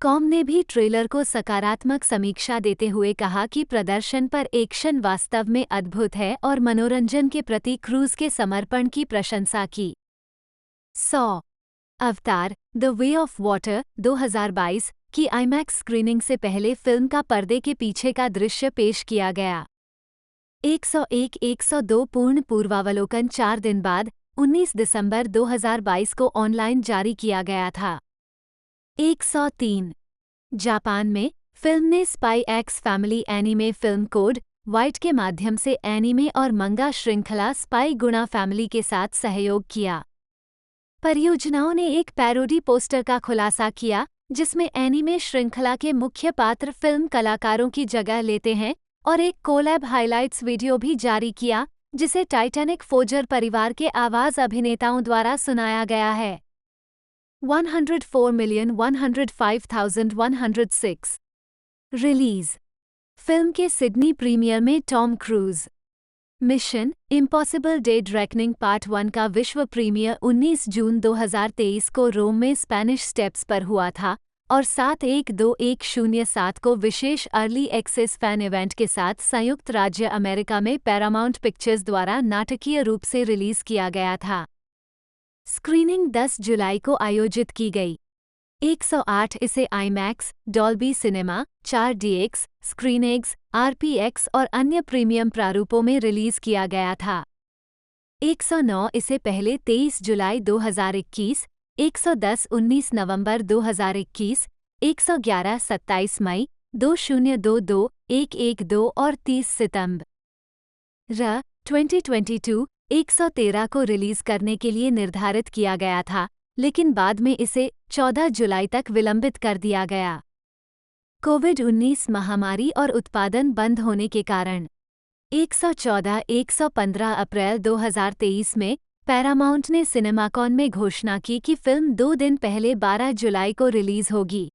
कॉम ने भी ट्रेलर को सकारात्मक समीक्षा देते हुए कहा कि प्रदर्शन पर एक्शन वास्तव में अद्भुत है और मनोरंजन के प्रति क्रूज के समर्पण की प्रशंसा की। 100 अवतार द वे ऑफ वाटर 2022 की आईमैक्स स्क्रीनिंग से पहले फिल्म का पर्दे के पीछे का दृश्य पेश किया गया। 101-102 पूर्ण पूर्वावलोकन 4 दिन बाद 19 दिसंबर 2022 को ऑनलाइन जारी किया गया था। 103 जापान में फिल्म ने spy x family anime film code white के माध्यम से एनीमे और मंगा श्रृंखला स्पाई गुणा फैमिली के साथ सहयोग किया। परियोजनाओं ने एक पैरोडी पोस्टर का खुलासा किया जिसमें एनीमे श्रृंखला के मुख्य पात्र फिल्म कलाकारों की जगह लेते हैं और एक कोलैब हाइलाइट्स वीडियो भी जारी किया जिसे टाइटैनिक फोजर परिवार के आवाज अभिनेताओं द्वारा सुनाया गया है। 104,105,106 रिलीज फिल्म के सिडनी प्रीमियर में Tom cruise. Mission Impossible Dead Reckoning Part 1 का विश्व प्रीमियर 19 जून 2023 को रोम में स्पेनिश स्टेप्स पर हुआ था और 7/1/2107 को विशेष अर्ली एक्सेस फैन इवेंट के साथ संयुक्त राज्य अमेरिका में पैरामाउंट पिक्चर्स द्वारा नाटकीय रूप से रिलीज किया गया था। स्क्रीनिंग 10 जुलाई को आयोजित की गई। 108 इसे IMAX, Dolby cinema, 4DX, स्क्रीनएक्स, RPX और अन्य प्रीमियम प्रारूपों में रिलीज किया गया था। 109 इसे पहले 23 जुलाई 2021, 110 19 नवंबर 2021, 111 27 मई, 2022, 112 और 30 सितंबर 2022 113 को रिलीज करने के लिए निर्धारित किया गया था, लेकिन बाद में इसे 14 जुलाई तक विलंबित कर दिया गया। कोविड-19 महामारी और उत्पादन बंद होने के कारण 114-115 अप्रैल 2023 में पैरामाउंट ने सिनेमाकॉन में घोषणा की कि फिल्म 2 दिन पहले 12 जुलाई को रिलीज होगी।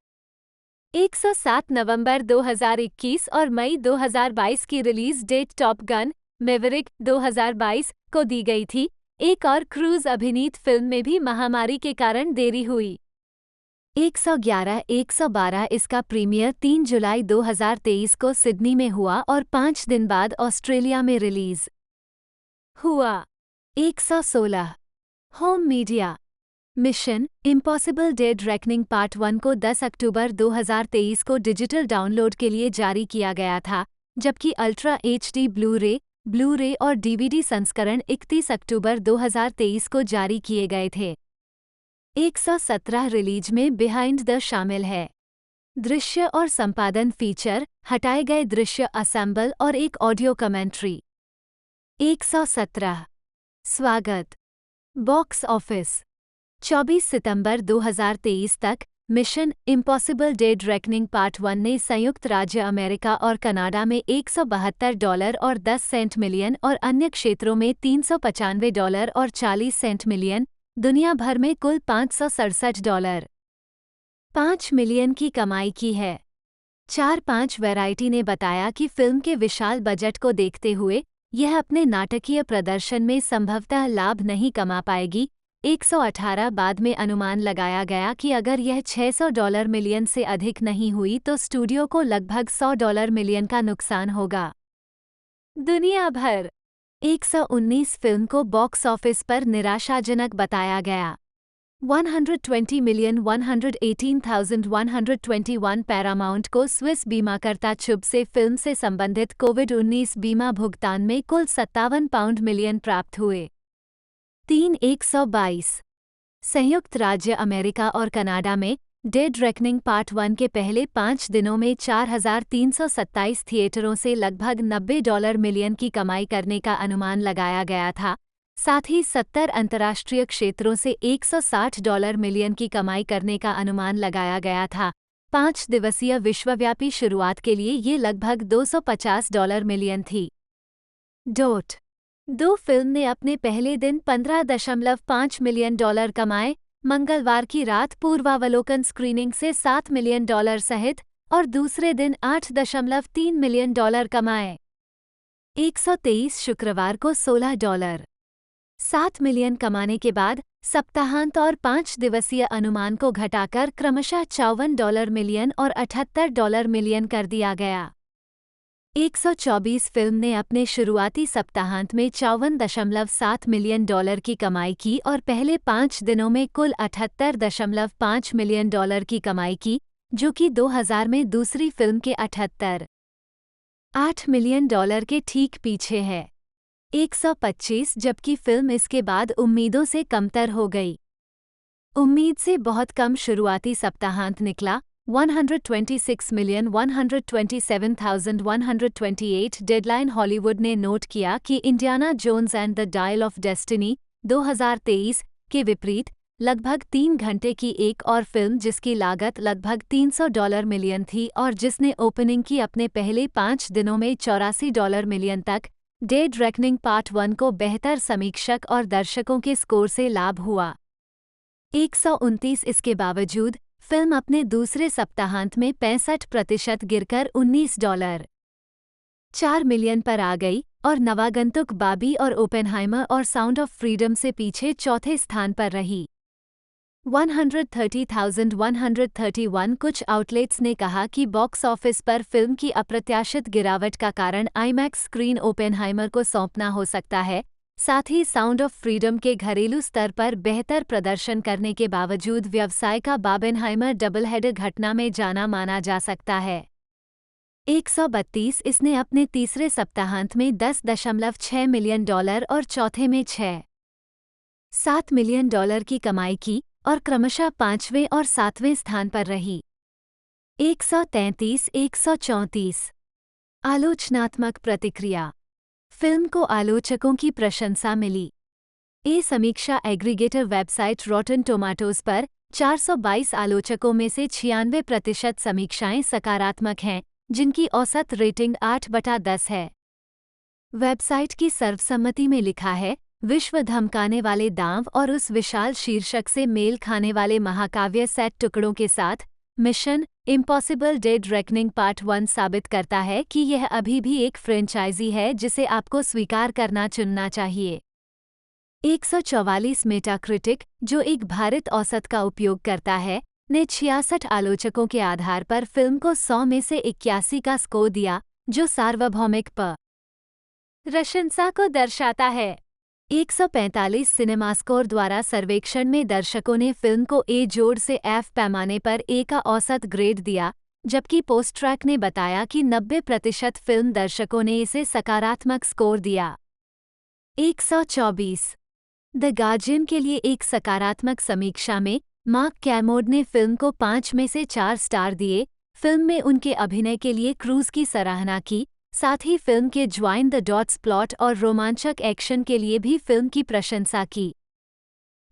107 नवंबर 2021 और मई 2022 की release date Top Gun Maverick 2022 को दी गई थी। एक और क्रूज अभिनीत फिल्म में भी महामारी के कारण देरी हुई। 111-112 इसका प्रीमियर 3 जुलाई 2023 को सिडनी में हुआ और 5 दिन बाद ऑस्ट्रेलिया में रिलीज हुआ। 116 home media mission Impossible Dead Reckoning Part 1 को 10 अक्टूबर 2023 को डिजिटल डाउनलोड के लिए जारी किया गया था, जबकि अल्ट्रा HD ब्लू-रे और DVD संस्करण 31 अक्टूबर 2023 को जारी किए गए थे। 117 रिलीज में बिहाइंड द शामिल है। दृश्य और संपादन फीचर, हटाए गए दृश्य असेंबल और एक ऑडियो कमेंट्री। 117 स्वागत बॉक्स ऑफिस 24 सितंबर 2023 तक mission Impossible Dead Reckoning Part 1 ने संयुक्त राज्य अमेरिका और कनाडा में $172 और 10 सेंट मिलियन और अन्य क्षेत्रों में $395 और 40 सेंट मिलियन, दुनिया भर में कुल $567 5 मिलियन की कमाई की है। 4-5 वैरायटी ने बताया कि फिल्म के विशाल बजट को देखते हुए यह अपने नाटकीय प्रदर्शन में संभवतः लाभ नहीं कमा पाएगी। 118 बाद में अनुमान लगाया गया कि अगर यह $600 मिलियन से अधिक नहीं हुई तो स्टूडियो को लगभग $100 मिलियन का नुकसान होगा। दुनिया भर 119 फिल्म को बॉक्स ऑफिस पर निराशाजनक बताया गया। 120,118,121 पैरामाउंट को स्विस बीमाकर्ता चुब से फिल्म से संबंधित कोविड-19 बीमा भुगतान में कुल £57 मिलियन प्राप्त हुए। 122 संयुक्त राज्य अमेरिका और कनाडा में डेड रेकनिंग पार्ट 1 के पहले 5 दिनों में 4,327 थिएटरों से लगभग $90 मिलियन की कमाई करने का अनुमान लगाया गया था। साथ ही 70 अंतर्राष्ट्रीय क्षेत्रों से $160 मिलियन की कमाई करने का अनुमान लगाया गया था। 5 दिवसीय विश्वव्यापी शुरुआत के लिए ये लगभग $250 मिलियन थी। दो फिल्म ने अपने पहले दिन $15.5 मिलियन कमाए। मंगलवार की रात पूर्वावलोकन स्क्रीनिंग से $7 मिलियन सहित और दूसरे दिन $8.3 मिलियन कमाए। 123 शुक्रवार को $16.7 मिलियन कमाने के बाद सप्ताहांत और 5 दिवसीय अनुमान को घटाकर क्रमशः $54 मिलियन और $78 मिलियन कर दिया गया। 124 फिल्म ने अपने शुरुआती सप्ताहांत में $54.7 मिलियन की कमाई की और पहले 5 दिनों में कुल $78.5 मिलियन की कमाई की, जो कि 2000 में दूसरी फिल्म के $78 मिलियन के ठीक पीछे है। 125 जबकि फिल्म इसके बाद उम्मीदों से कमतर हो गई। उम्मीद से बहुत कम शुरुआती सप्ताहांत निकला। 126,127,128 डेडलाइन हॉलीवुड ने नोट किया कि Indiana Jones and the Dial of Destiny 2023 के विपरीत लगभग 3 घंटे की एक और फिल्म जिसकी लागत लगभग $300 मिलियन थी और जिसने ओपनिंग की अपने पहले 5 दिनों में $84 मिलियन तक, डेड रेकनिंग पार्ट 1 को बेहतर समीक्षक और दर्शकों के स्कोर से लाभ हुआ। 129 इसके बावजूद फिल्म अपने दूसरे सप्ताहांत में 65% गिरकर $19.4 मिलियन पर आ गई और नवागंतुक बाबी और ओपेनहाइमर और साउंड ऑफ फ्रीडम से पीछे चौथे स्थान पर रही। 130,131 कुछ आउटलेट्स ने कहा कि बॉक्स ऑफिस पर फिल्म की अप्रत्याशित गिरावट का कारण आईमैक्स स्क्रीन ओपेनहाइमर को सौंपना हो सकता है। साथ ही साउंड ऑफ फ्रीडम के घरेलू स्तर पर बेहतर प्रदर्शन करने के बावजूद व्यवसाय का बाबेनहाइमर डबल हेडर घटना में जाना माना जा सकता है। 132 इसने अपने तीसरे सप्ताहांत में $10.6 मिलियन और चौथे में $6.7 मिलियन की कमाई की और क्रमशः 5वें और 7वें स्थान पर रही। 133 आलोचनात्मक प्रतिक्रिया। फिल्म को आलोचकों की प्रशंसा मिली। समीक्षा एग्रीगेटर वेबसाइट रॉटन टोमाटोज पर 422 आलोचकों में से 96% समीक्षाएं सकारात्मक हैं, जिनकी औसत रेटिंग 8/10 है। वेबसाइट की सर्वसम्मति में लिखा है, विश्व धमकाने वाले दांव और उस विशाल शीर्षक से मेल खाने वाले महाकाव्य सेट टुकड़ों के साथ mission Impossible Dead Reckoning Part 1 साबित करता है कि यह अभी भी एक फ्रेंचाइजी है जिसे आपको स्वीकार करना चुनना चाहिए। 144 मेटाक्रिटिक, जो एक भारित औसत का उपयोग करता है, ने 66 आलोचकों के आधार पर फिल्म को 100 में से 81 का स्कोर दिया, जो सार्वभौमिक प्रशंसा को दर्शाता है। 145 सिनेमास्कोर द्वारा सर्वेक्षण में दर्शकों ने फिल्म को A से F पैमाने पर A का औसत ग्रेड दिया, जबकि पोस्ट्रैक ने बताया कि 90% फिल्म दर्शकों ने इसे सकारात्मक स्कोर दिया। 124 द गार्जियन के लिए एक सकारात्मक समीक्षा में मार्क कैमोड ने फिल्म को 5 में से 4 स्टार दिए। फिल्म में उनके अभिनय के लिए क्रूज की सराहना की, साथ ही फिल्म के ज्वाइन द डॉट्स प्लॉट और रोमांचक एक्शन के लिए भी फिल्म की प्रशंसा की।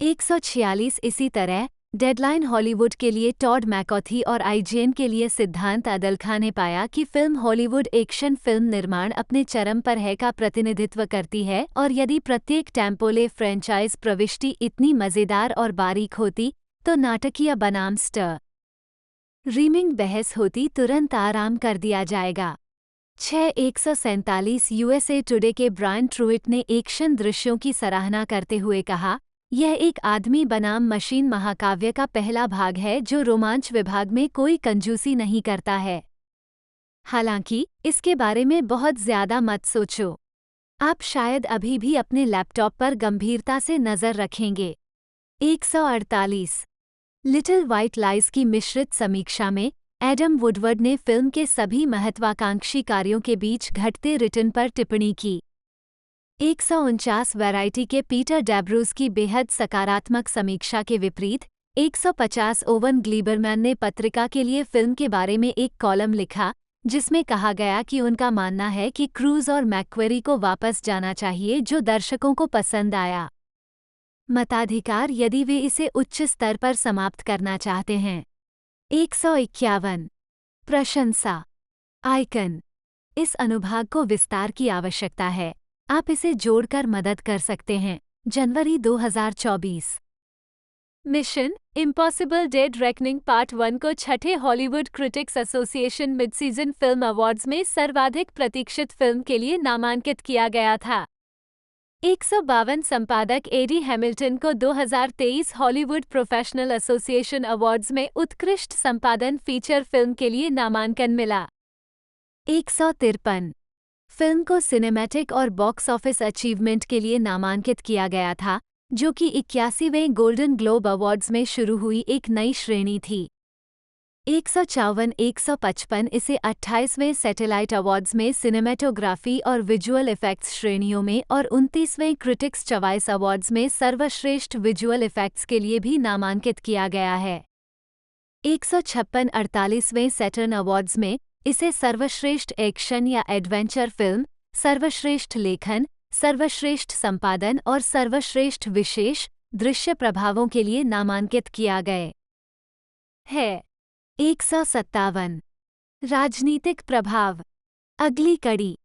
146 इसी तरह डेडलाइन हॉलीवुड के लिए टॉड मैकॉथी और IGN के लिए सिद्धांत अदलखा ने पाया कि फिल्म हॉलीवुड एक्शन फिल्म निर्माण अपने चरम पर है का प्रतिनिधित्व करती है और यदि प्रत्येक टेम्पोले फ्रेंचाइज प्रविष्टि इतनी मज़ेदार और बारीक होती तो नाटकीय बनाम स्टर रीमिंग बहस होती तुरंत आराम कर दिया जाएगा। 147 USA टुडे के ब्रायन ट्रूइट ने एक्शन दृश्यों की सराहना करते हुए कहा, यह एक आदमी बनाम मशीन महाकाव्य का पहला भाग है जो रोमांच विभाग में कोई कंजूसी नहीं करता है। हालांकि इसके बारे में बहुत ज्यादा मत सोचो। आप शायद अभी भी अपने लैपटॉप पर गंभीरता से नजर रखेंगे। 148 लिटिल व्हाइट लाइज की मिश्रित समीक्षा में एडम वुडवर्ड ने फिल्म के सभी महत्वाकांक्षी कार्यों के बीच घटते रिटर्न पर टिप्पणी की। 149 वैरायटी के पीटर डैब्रूज की बेहद सकारात्मक समीक्षा के विपरीत 150 ओवन ग्लीबरमैन ने पत्रिका के लिए फिल्म के बारे में एक कॉलम लिखा जिसमें कहा गया कि उनका मानना है कि क्रूज और मैक्वेरी को वापस जाना चाहिए जो दर्शकों को पसंद आया। मताधिकार यदि वे इसे उच्च स्तर पर समाप्त करना चाहते हैं। 151 प्रशंसा आइकन इस अनुभाग को विस्तार की आवश्यकता है। आप इसे जोड़कर मदद कर सकते हैं। जनवरी 2024 mission Impossible Dead Reckoning Part 1 को छठे Hollywood critics association mid season film awards में सर्वाधिक प्रतीक्षित फिल्म के लिए नामांकित किया गया था। 152 संपादक एडी हैमिल्टन को 2023 हॉलीवुड प्रोफेशनल एसोसिएशन अवार्ड्स में उत्कृष्ट संपादन फीचर फिल्म के लिए नामांकन मिला। 153 फिल्म को सिनेमैटिक और बॉक्स ऑफिस अचीवमेंट के लिए नामांकित किया गया था, जो कि 81वें गोल्डन ग्लोब अवार्ड्स में शुरू हुई एक नई श्रेणी थी। 155 इसे 28वें सैटेलाइट अवार्ड्स में सिनेमेटोग्राफी और विजुअल इफेक्ट्स श्रेणियों में और 29वें क्रिटिक्स चॉइस अवार्ड्स में सर्वश्रेष्ठ विजुअल इफेक्ट्स के लिए भी नामांकित किया गया है। 156 सैटर्न अवार्ड्स में इसे सर्वश्रेष्ठ एक्शन या एडवेंचर फिल्म, सर्वश्रेष्ठ लेखन, सर्वश्रेष्ठ संपादन और सर्वश्रेष्ठ विशेष दृश्य प्रभावों के लिए नामांकित किया गया है। 157 राजनीतिक प्रभाव अगली कड़ी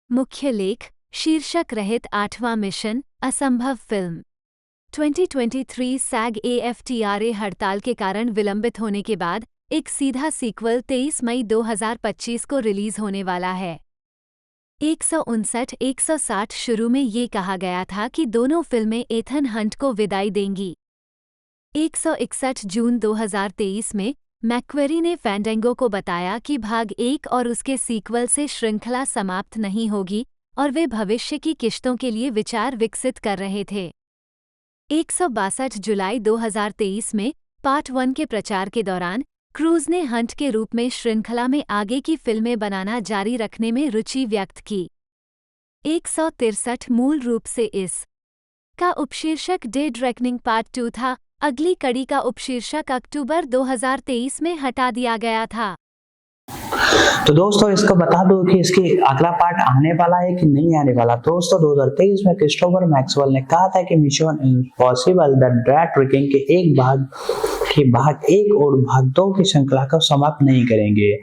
मुख्य लेख शीर्षक रहित 8वां मिशन असंभव फिल्म 2023 SAG-AFTRA हड़ताल के कारण विलंबित होने के बाद एक सीधा सीक्वल 23 मई 2025 को रिलीज होने वाला है। 159-160 शुरू में ये कहा गया था कि दोनों फिल्में एथन हंट को विदाई देंगी। 161 जून 2023 में मैक्वेरी ने फैंडेंगो को बताया कि भाग 1 और उसके सीक्वल से श्रृंखला समाप्त नहीं होगी और वे भविष्य की किश्तों के लिए विचार विकसित कर रहे थे। 162 जुलाई 2023 में पार्ट 1 के प्रचार के दौरान क्रूज ने हंट के रूप में श्रृंखला में आगे की फिल्में बनाना जारी रखने में रुचि व्यक्त की। 163 मूल रूप से इस का उपशीर्षक डेड रेकनिंग पार्ट 2 था। अगली कड़ी का उपशीर्षक अक्टूबर 2023 में हटा दिया गया था। तो दोस्तों इसको बता दो कि इसकी अगला पार्ट आने वाला है कि नहीं आने वाला। दोस्तों 2023 में क्रिस्टोफर मैक्सवेल ने कहा था कि mission impossible the dead reckoning के एक भाग के भाग 1 और भाग 2 की श्रृंखला को समाप्त नहीं करेंगे।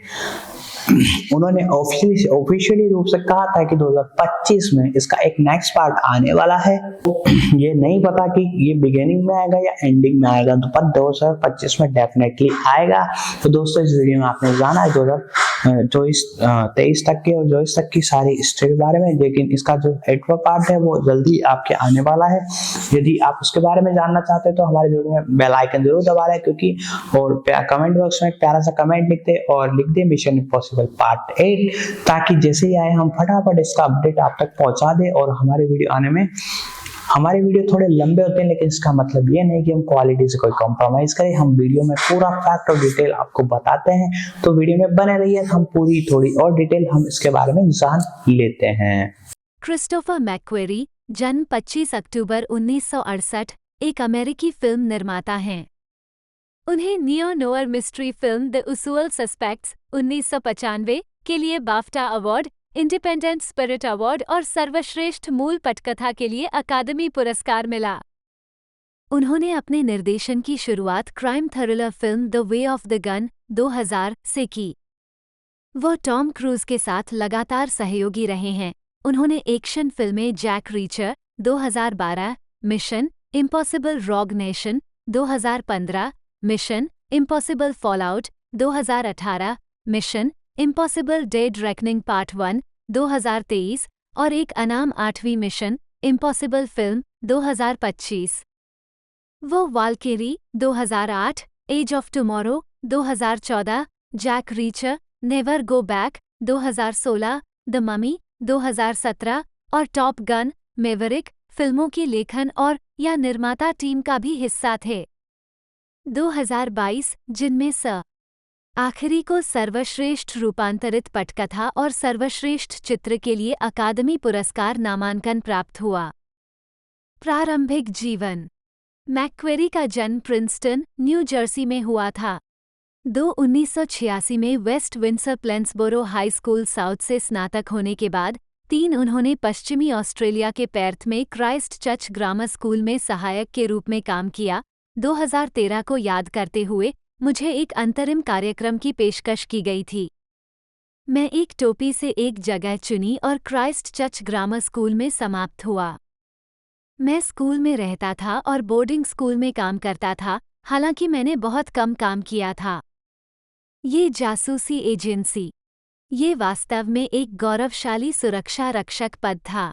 उन्होंने ऑफिशियली रूप से कहा था कि 2025 में इसका एक नेक्स्ट पार्ट आने वाला है। ये नहीं पता कि ये बिगिनिंग में आएगा या एंडिंग में आएगा, तो पर 2025 में डेफिनेटली आएगा। तो दोस्तों इस वीडियो में आपने जाना है 2023 तक के और 24 तक की सारी हिस्ट्री के बारे में, लेकिन इसका जो 8वां पार्ट है वो जल्दी आपके आने वाला है। यदि आप उसके बारे में जानना चाहते हैं तो हमारे वीडियो में बेल आइकन जरूर दबा लें, क्योंकि और कमेंट बॉक्स में एक प्यारा सा कमेंट लिखते और लिख दे मिशन इम्पॉसिबल पार्ट 8, ताकि जैसे ही आए हम फटाफट इसका अपडेट आप तक पहुंचा दे। और हमारे वीडियो आने में हमारे वीडियो थोड़े लंबे होते हैं, लेकिन इसका मतलब ये नहीं कि हम क्वालिटी से कोई कॉम्प्रोमाइज करें। हम वीडियो में पूरा फैक्ट और डिटेल आपको बताते हैं, तो वीडियो में बने रहिए। हम पूरी थोड़ी और डिटेल हम इसके बारे में जान लेते हैं। क्रिस्टोफर मैक्वेरी जन्म 25 अक्टूबर 1968 एक अमेरिकी फिल्म निर्माता हैं। उन्हें neo knower mystery film the उसूल सस्पेक्ट्स 1995 के लिए BAFTA award, independent spirit award और सर्वश्रेष्ठ मूल पटकथा के लिए अकादमी पुरस्कार मिला। उन्होंने अपने निर्देशन की शुरुआत crime thriller film the way of the gun 2000 से की। वो टॉम क्रूज के साथ लगातार सहयोगी रहे हैं। उन्होंने एक्शन फिल्में Jack Reacher 2012, Mission Impossible Rogue Nation 2015, Mission Impossible Fallout 2018, Mission Impossible Dead Reckoning Part 1 2023 और एक अनाम 8वीं मिशन इम्पॉसिबल फिल्म 2025। वो Valkyrie 2008, Edge of Tomorrow 2014, Jack Reacher, Never Go Back 2016, The Mummy 2017 और टॉप गन मैवरिक फिल्मों की लेखन और या निर्माता टीम का भी हिस्सा थे। 2022 जिनमें आखिरी को सर्वश्रेष्ठ रूपांतरित पटकथा और सर्वश्रेष्ठ चित्र के लिए अकादमी पुरस्कार नामांकन प्राप्त हुआ। प्रारंभिक जीवन। मैक्वेरी का जन्म प्रिंसटन, न्यू जर्सी में हुआ था। 1986 में West Windsor Plainsboro High School South से स्नातक होने के बाद 3 उन्होंने पश्चिमी ऑस्ट्रेलिया के पेर्थ में क्राइस्ट चर्च ग्रामर स्कूल में सहायक के रूप में काम किया। 2013 को याद करते हुए मुझे एक अंतरिम कार्यक्रम की पेशकश की गई थी। मैं एक टोपी से एक जगह चुनी और क्राइस्ट चर्च ग्रामर स्कूल में समाप्त हुआ। मैं स्कूल में रहता था और बोर्डिंग स्कूल में काम करता था, हालांकि मैंने बहुत कम काम किया था। ये जासूसी एजेंसी। ये वास्तव में एक गौरवशाली सुरक्षा रक्षक पद था।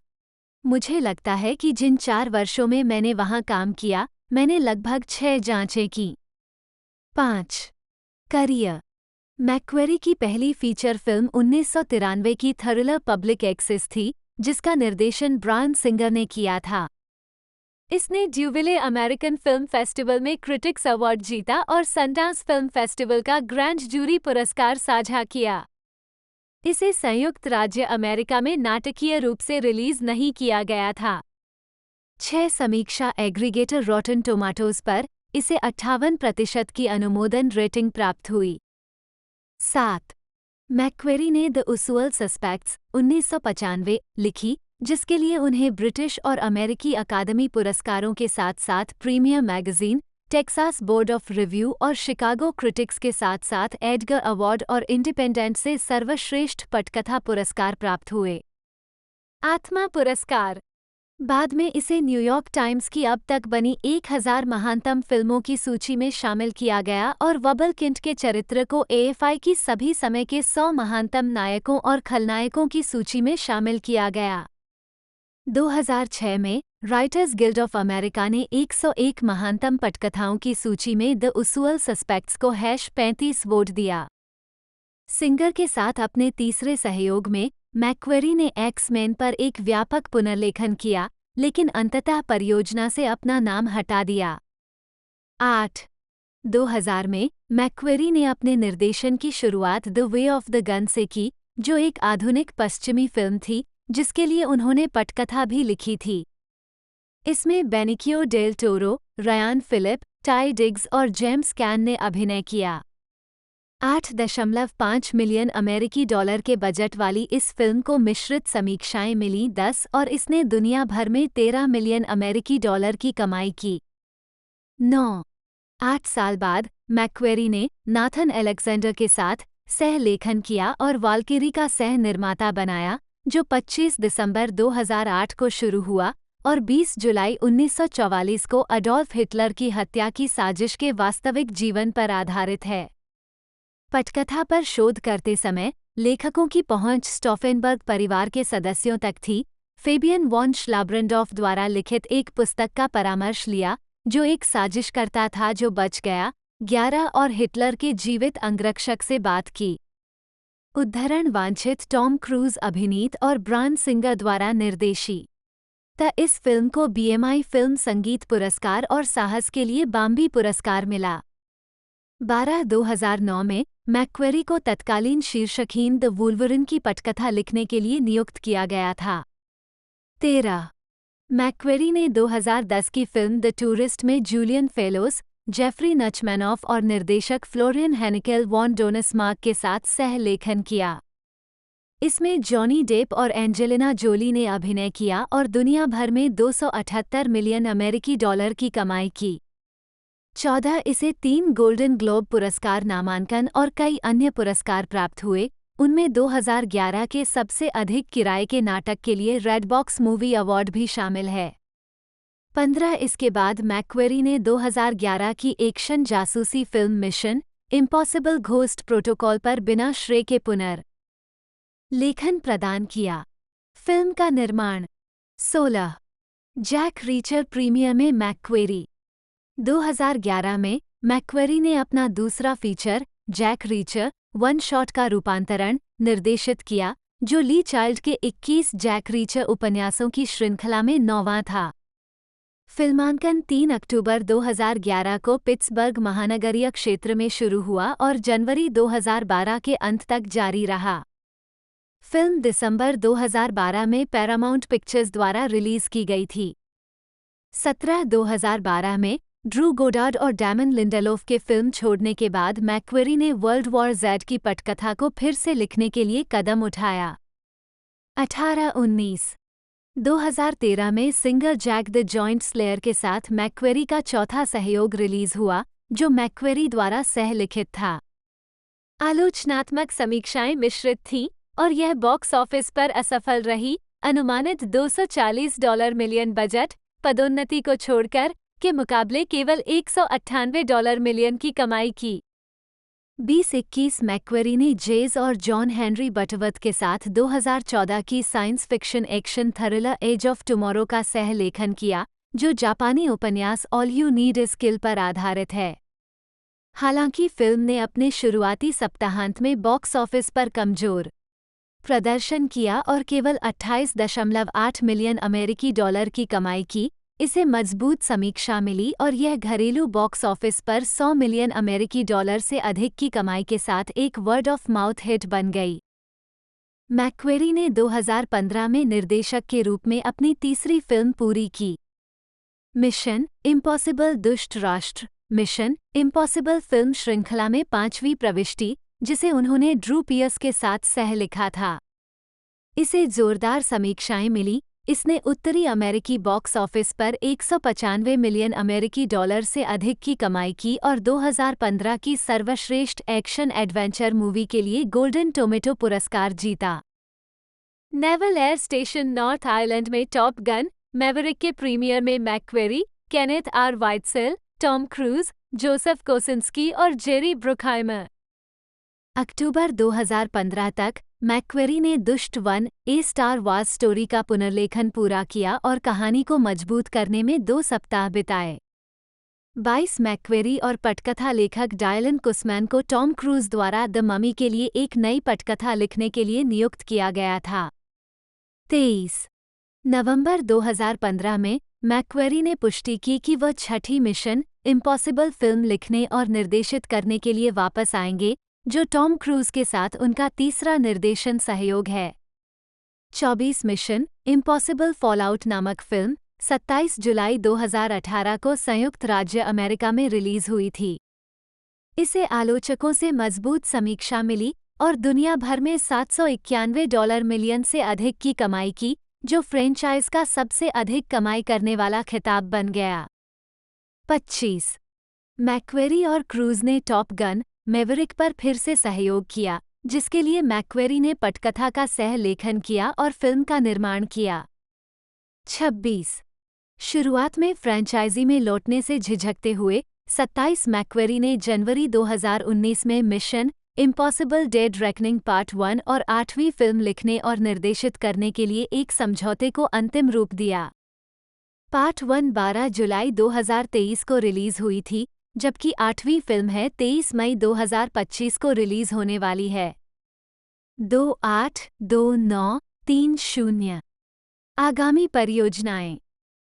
मुझे लगता है कि जिन 4 वर्षों में मैंने वहाँ काम किया, मैंने लगभग 6 जांचें की। 5. करियर। मैक्वेरी की पहली फीचर फिल्म 1993 की थ्रिलर पब्लिक एक्सेस थी, जिसका निर्देशन ब्रायन सिंगर ने किया था। इसने ड्यूविले अमेरिकन फिल्म फेस्टिवल में क्रिटिक्स अवार्ड जीता और सनडांस फिल्म फेस्टिवल का ग्रैंड जूरी पुरस्कार साझा किया। इसे संयुक्त राज्य अमेरिका में नाटकीय रूप से रिलीज नहीं किया गया था। 6 समीक्षा एग्रीगेटर रॉटन टोमाटोज पर इसे 58% की अनुमोदन रेटिंग प्राप्त हुई। 7. मैक्वेरी ने द उसूअल सस्पेक्ट्स 1995 लिखी, जिसके लिए उन्हें ब्रिटिश और अमेरिकी अकादमी पुरस्कारों के साथ साथ Premiere magazine, Texas Board of Review और शिकागो क्रिटिक्स के साथ साथ एडगर अवार्ड और इंडिपेंडेंट से सर्वश्रेष्ठ पटकथा पुरस्कार प्राप्त हुए। आत्मा पुरस्कार। बाद में इसे न्यूयॉर्क टाइम्स की अब तक बनी 1000 महानतम फिल्मों की सूची में शामिल किया गया और वबल किंट के चरित्र को AFI की सभी समय के 100 महानतम नायकों और खलनायकों की सूची में शामिल किया गया। 2006 में राइटर्स गिल्ड ऑफ अमेरिका ने 101 महानतम पटकथाओं की सूची में द उसूअल सस्पेक्ट्स को #35 वोट दिया। सिंगर के साथ अपने तीसरे सहयोग में मैक्वेरी ने एक्स-मेन पर एक व्यापक पुनर्लेखन किया, लेकिन अंततः परियोजना से अपना नाम हटा दिया। 8. 2000 में मैक्वेरी ने अपने निर्देशन की शुरुआत the way of the gun से की, जो एक आधुनिक पश्चिमी फिल्म थी जिसके लिए उन्होंने पटकथा भी लिखी थी। इसमें Benicio Del Toro, Ryan Phillippe, Taye Diggs और जेम्स कैन ने अभिनय किया। 8.5 मिलियन अमेरिकी डॉलर के बजट वाली इस फिल्म को मिश्रित समीक्षाएं मिलीं 10 और इसने दुनिया भर में 13 मिलियन अमेरिकी डॉलर की कमाई की। 9. 8 साल बाद मैक्वेरी ने नाथन एलेक्जेंडर के साथ सह लेखन किया और वाल्किरी का सह निर्माता बनाया, जो 25 दिसंबर 2008 को शुरू हुआ और 20 जुलाई 1944 को अडोल्फ हिटलर की हत्या की साजिश के वास्तविक जीवन पर आधारित है। पटकथा पर शोध करते समय लेखकों की पहुंच स्टॉफेनबर्ग परिवार के सदस्यों तक थी। फेबियन वॉन श्लाब्रेंडॉर्फ द्वारा लिखित एक पुस्तक का परामर्श लिया, जो एक साजिशकर्ता था जो बच गया, 11 और हिटलर के जीवित अंगरक्षक से बात की। उद्धरण वांछित टॉम क्रूज अभिनीत और ब्रायन सिंगर द्वारा निर्देशी। इस फिल्म को BMI फिल्म संगीत पुरस्कार और साहस के लिए बाम्बी पुरस्कार मिला। 12/2009 में मैक्वेरी को तत्कालीन शीर्षकहीन द वुल्वरिन की पटकथा लिखने के लिए नियुक्त किया गया था। 13. मैक्वेरी ने 2010 की फिल्म द टूरिस्ट में जूलियन फेलोस, जेफरी नचमैनॉफ और निर्देशक फ्लोरियन हेनिकेल वॉन डोनेसमार्क के साथ सह लेखन किया। इसमें जॉनी डेप और एंजेलिना जोली ने अभिनय किया और दुनिया भर में 278 मिलियन अमेरिकी डॉलर की कमाई की। 14 इसे 3 गोल्डन ग्लोब पुरस्कार नामांकन और कई अन्य पुरस्कार प्राप्त हुए, उनमें 2011 के सबसे अधिक किराए के नाटक के लिए रेड बॉक्स मूवी अवार्ड भी शामिल है। 15 इसके बाद मैक्वेरी ने 2011 की एक्शन जासूसी film mission impossible ghost protocol पर बिना श्रेय के लेखन प्रदान किया। फिल्म का निर्माण 16 जैक रीचर प्रीमियर में मैक्वेरी 2011 में मैक्वेरी ने अपना दूसरा feature Jack Reacher One Shot का रूपांतरण निर्देशित किया, जो ली चाइल्ड के 21 जैक रीचर उपन्यासों की श्रृंखला में 9वां था। फिल्मांकन 3 अक्टूबर 2011 को पिट्सबर्ग महानगरीय क्षेत्र में शुरू हुआ और जनवरी 2012 के अंत तक जारी रहा। फिल्म दिसंबर 2012 में पैरामाउंट पिक्चर्स द्वारा रिलीज की गई थी। 17 2012 में ड्रू गोडार्ड और डैमन लिंडेलोफ के फिल्म छोड़ने के बाद मैक्वेरी ने वर्ल्ड वॉर ज़ेड की पटकथा को फिर से लिखने के लिए कदम उठाया। 18-19 2013 में singer Jack the Giant Slayer के साथ मैक्वेरी का चौथा सहयोग रिलीज हुआ, जो मैक्वेरी द्वारा सह-लिखित था। आलोचनात्मक समीक्षाएं मिश्रित थीं और यह बॉक्स ऑफिस पर असफल रही। अनुमानित $240 मिलियन बजट पदोन्नति को छोड़कर के मुकाबले केवल $198 मिलियन की कमाई की। 2021 मैक्वेरी ने जेज और जॉन हेनरी बटवर्थ के साथ 2014 की science fiction action thriller Edge of Tomorrow का सह-लेखन किया, जो जापानी उपन्यास All You Need Is Kill पर आधारित है। हालांकि फिल्म ने अपने शुरुआती सप्ताहांत में बॉक्स ऑफिस पर कमजोर प्रदर्शन किया और केवल 28.8 मिलियन अमेरिकी डॉलर की कमाई की, इसे मजबूत समीक्षा मिली और यह घरेलू बॉक्स ऑफिस पर 100 मिलियन अमेरिकी डॉलर से अधिक की कमाई के साथ एक वर्ड ऑफ माउथ हिट बन गई। मैक्वेरी ने 2015 में निर्देशक के रूप में अपनी तीसरी फिल्म पूरी की। मिशन इम्पॉसिबल दुष्ट राष्ट्र मिशन इम्पॉसिबल फिल्म श्रृंखला में 5वीं प्रविष्टि, जिसे उन्होंने ड्रू पियर्स के साथ सह-लिखा था। इसे जोरदार समीक्षाएं मिली। इसने उत्तरी अमेरिकी बॉक्स ऑफिस पर 195 मिलियन अमेरिकी डॉलर से अधिक की कमाई की और 2015 की सर्वश्रेष्ठ एक्शन एडवेंचर मूवी के लिए गोल्डन टोमेटो पुरस्कार जीता। Naval Air Station North Island में टॉप गन मैवरिक के प्रीमियर में McQuarrie, Kenneth R Whitesell, Tom Cruise, Joseph Kosinski और जेरी ब्रुकहाइमर। अक्टूबर 2015 तक मैक्वेरी ने दुष्ट One A Star Wars Story का पुनर्लेखन पूरा किया और कहानी को मजबूत करने में 2 सप्ताह बिताए। 22 मैक्वेरी और पटकथा लेखक डायलन कुसमैन को टॉम क्रूज द्वारा द ममी के लिए एक नई पटकथा लिखने के लिए नियुक्त किया गया था। 23 नवंबर 2015 में मैक्वेरी ने पुष्टि की कि वह छठी मिशन इम्पॉसिबल फिल्म लिखने और निर्देशित करने के लिए वापस आएंगे, जो टॉम क्रूज के साथ उनका तीसरा निर्देशन सहयोग है। 24 मिशन इम्पॉसिबल फॉलआउट नामक फिल्म 27 जुलाई 2018 को संयुक्त राज्य अमेरिका में रिलीज हुई थी। इसे आलोचकों से मजबूत समीक्षा मिली और दुनिया भर में $791 मिलियन से अधिक की कमाई की, जो फ्रेंचाइज का सबसे अधिक कमाई करने वाला खिताब बन गया। 25 मैक्वेरी और क्रूज ने टॉप गन मैवरिक पर फिर से सहयोग किया, जिसके लिए मैक्वेरी ने पटकथा का सह-लेखन किया और फिल्म का निर्माण किया। 26 शुरुआत में फ्रेंचाइजी में लौटने से झिझकते हुए 27 मैक्वेरी ने जनवरी 2019 में mission Impossible Dead Reckoning Part 1 और 8वीं फिल्म लिखने और निर्देशित करने के लिए एक समझौते को अंतिम रूप दिया। पार्ट 1 12 जुलाई 2023 को रिलीज हुई थी, जबकि 8वीं फिल्म है 23 मई 2025 को रिलीज होने वाली है। 282930 आगामी परियोजनाएं।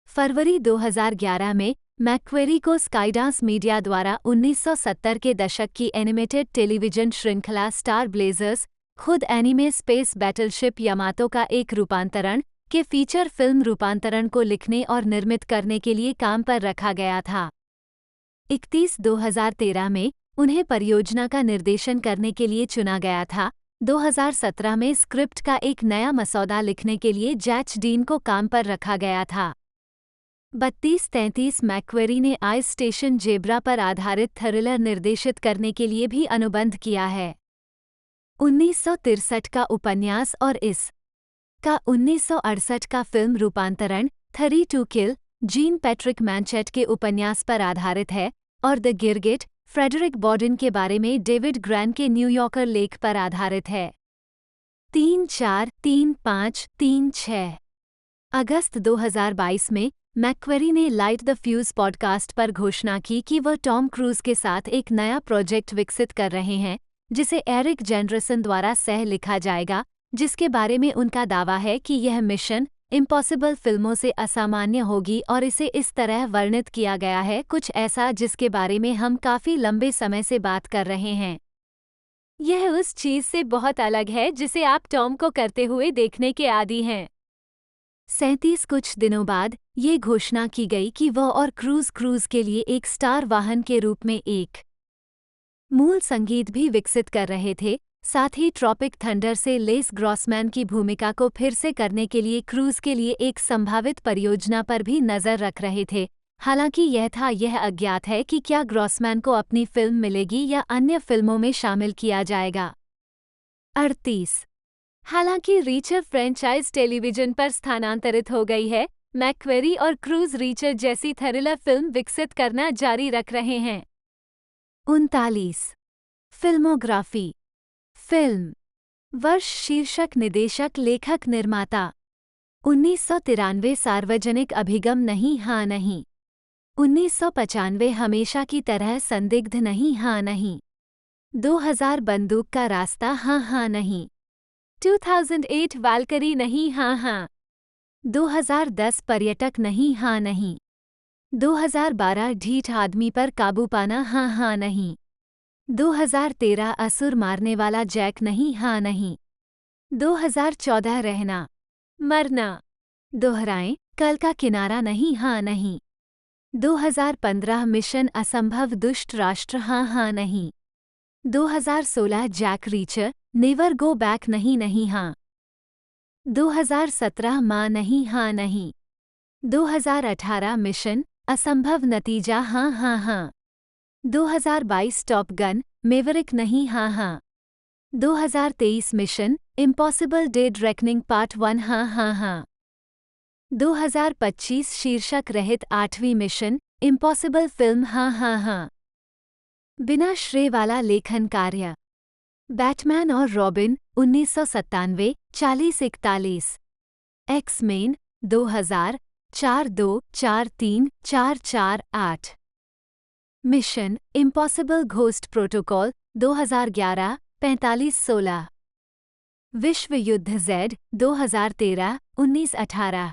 फरवरी 2011 में मैक्वेरी को स्काईडांस मीडिया द्वारा 1970 के दशक की एनिमेटेड टेलीविजन श्रृंखला स्टार ब्लेजर्स, खुद एनीमे स्पेस बैटलशिप यामातो का एक रूपांतरण के फीचर फिल्म रूपांतरण को लिखने और निर्मित करने के लिए काम पर रखा गया था। 31 2013 में उन्हें परियोजना का निर्देशन करने के लिए चुना गया था, 2017 में स्क्रिप्ट का एक नया मसौदा लिखने के लिए जैच डीन को काम पर रखा गया था। 3233 मैक्वेरी ने आई स्टेशन जेब्रा पर आधारित थ्रिलर निर्देशित करने के लिए भी अनुबंध किया है। 1963 का उपन्यास और इस का 1968 का फिल्म रूपांतरण 30 टू किल जीन पैट्रिक मैनचेट के उपन्यास पर आधारित है और द गिरगिट फ्रेडरिक बॉर्डन के बारे में डेविड ग्रैन के न्यूयॉर्कर लेख पर आधारित है। 3-4-3-5-3-6 अगस्त 2022 में मैक्वेरी ने लाइट द फ्यूज पॉडकास्ट पर घोषणा की कि वह टॉम क्रूज के साथ एक नया प्रोजेक्ट विकसित कर रहे हैं जिसे एरिक जेंडरसन द्वारा सह लिखा जाएगा, जिसके बारे में उनका दावा है कि यह मिशन इम्पॉसिबल फिल्मों से असामान्य होगी और इसे इस तरह वर्णित किया गया है, कुछ ऐसा जिसके बारे में हम काफी लंबे समय से बात कर रहे हैं। यह उस चीज से बहुत अलग है जिसे आप टॉम को करते हुए देखने के आदी हैं। 37 कुछ दिनों बाद ये घोषणा की गई कि वह और क्रूज के लिए एक स्टार वाहन के रूप में एक मूल संगीत भी विकसित कर रहे थे। साथ ही ट्रॉपिक थंडर से लेस ग्रॉसमैन की भूमिका को फिर से करने के लिए क्रूज के लिए एक संभावित परियोजना पर भी नजर रख रहे थे। हालांकि यह अज्ञात है कि क्या ग्रॉसमैन को अपनी फिल्म मिलेगी या अन्य फिल्मों में शामिल किया जाएगा। 38 हालांकि रीचर फ्रेंचाइज टेलीविजन पर स्थानांतरित हो गई है, मैक्वेरी और क्रूज रीचर जैसी थ्रिलर फिल्म विकसित करना जारी रख रहे हैं। 39 फिल्मोग्राफी फिल्म वर्ष शीर्षक निदेशक लेखक निर्माता 1993 सार्वजनिक अभिगम नहीं हाँ नहीं 1995 हमेशा की तरह संदिग्ध नहीं हाँ नहीं 2000 बंदूक का रास्ता हाँ हाँ नहीं 2008 वाल्करी नहीं हाँ हाँ 2010 पर्यटक नहीं हाँ नहीं 2012 ढीठ आदमी पर काबू पाना हाँ हाँ नहीं 2013 असुर मारने वाला जैक नहीं हाँ नहीं 2014 रहना मरना दोहराएं कल का किनारा नहीं हाँ नहीं 2015 मिशन असंभव दुष्ट राष्ट्र हाँ हाँ नहीं 2016 Jack Reacher Never Go Back नहीं नहीं हाँ 2017 माँ नहीं हाँ नहीं 2018 मिशन असंभव नतीजा हाँ हाँ हाँ 2022 टॉप गन मेवरिक नहीं हाँ हाँ 2023 mission Impossible Dead Reckoning Part 1 हाँ हाँ हाँ 2025 शीर्षक रहित 8वीं मिशन इम्पॉसिबल फिल्म हाँ हाँ हाँ बिना श्रेय वाला लेखन कार्य बैटमैन और robin 1997 4041 X Men 2000 42434448 mission impossible ghost protocol 2011 4516 विश्व युद्ध Z 2013 1918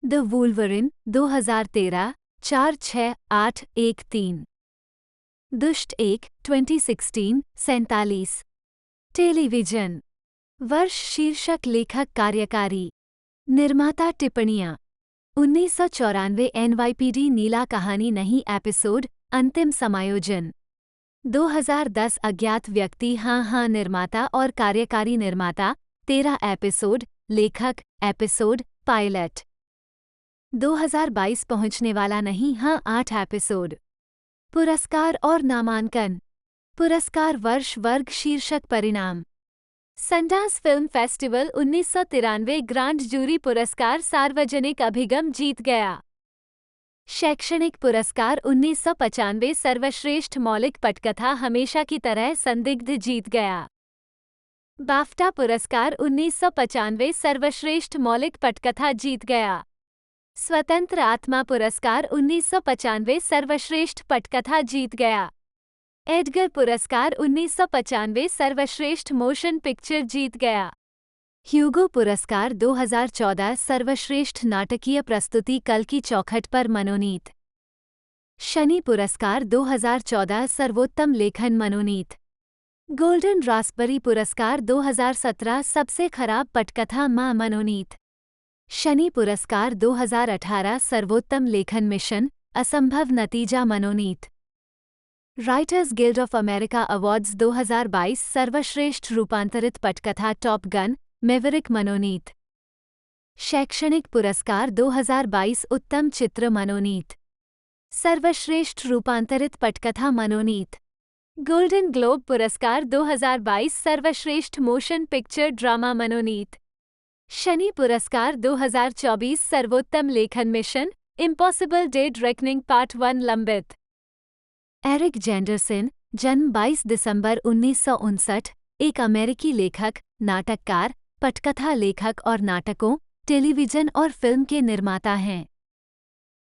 द वुल्वरिन 2013 46813 दुष्ट 1 2016 47 टेलीविजन वर्ष शीर्षक लेखक कार्यकारी निर्माता टिप्पणियां 1994 NYPD नीला कहानी नहीं एपिसोड अंतिम समायोजन 2010 अज्ञात व्यक्ति हाँ हाँ निर्माता और कार्यकारी निर्माता 13 एपिसोड लेखक एपिसोड पायलट 2022 पहुंचने वाला नहीं हाँ 8 एपिसोड पुरस्कार और नामांकन पुरस्कार वर्ष वर्ग शीर्षक परिणाम Sundance Film Festival 1993 Grand Jury पुरस्कार सार्वजनिक अभिगम जीत गया। शैक्षणिक पुरस्कार 1995 सर्वश्रेष्ठ मौलिक पटकथा हमेशा की तरह संदिग्ध जीत गया। बाफ्टा पुरस्कार 1995 सर्वश्रेष्ठ मौलिक पटकथा जीत गया। स्वतंत्र आत्मा पुरस्कार 1995 सर्वश्रेष्ठ पटकथा जीत गया। एडगर पुरस्कार 1995 सर्वश्रेष्ठ मोशन पिक्चर जीत गया। ह्यूगो पुरस्कार 2014 सर्वश्रेष्ठ नाटकीय प्रस्तुति कल की चौखट पर मनोनीत। शनि पुरस्कार 2014 सर्वोत्तम लेखन मनोनीत। गोल्डन रास्पबरी पुरस्कार 2017 सबसे खराब पटकथा मां मनोनीत। शनि पुरस्कार 2018 सर्वोत्तम लेखन मिशन असंभव नतीजा मनोनीत। Writers guild of America awards 2022 सर्वश्रेष्ठ रूपांतरित पटकथा टॉप गन मैवरिक मनोनीत। शैक्षणिक पुरस्कार 2022 उत्तम चित्र मनोनीत। सर्वश्रेष्ठ रूपांतरित पटकथा मनोनीत। गोल्डन ग्लोब पुरस्कार 2022 सर्वश्रेष्ठ मोशन पिक्चर ड्रामा मनोनीत। शनि पुरस्कार 2024 सर्वोत्तम लेखन mission Impossible Dead Reckoning Part 1 लंबित। एरिक जेंडरसन, जन्म 22 दिसंबर 1959, एक अमेरिकी लेखक, नाटककार, पटकथा लेखक और नाटकों, टेलीविजन और फिल्म के निर्माता हैं।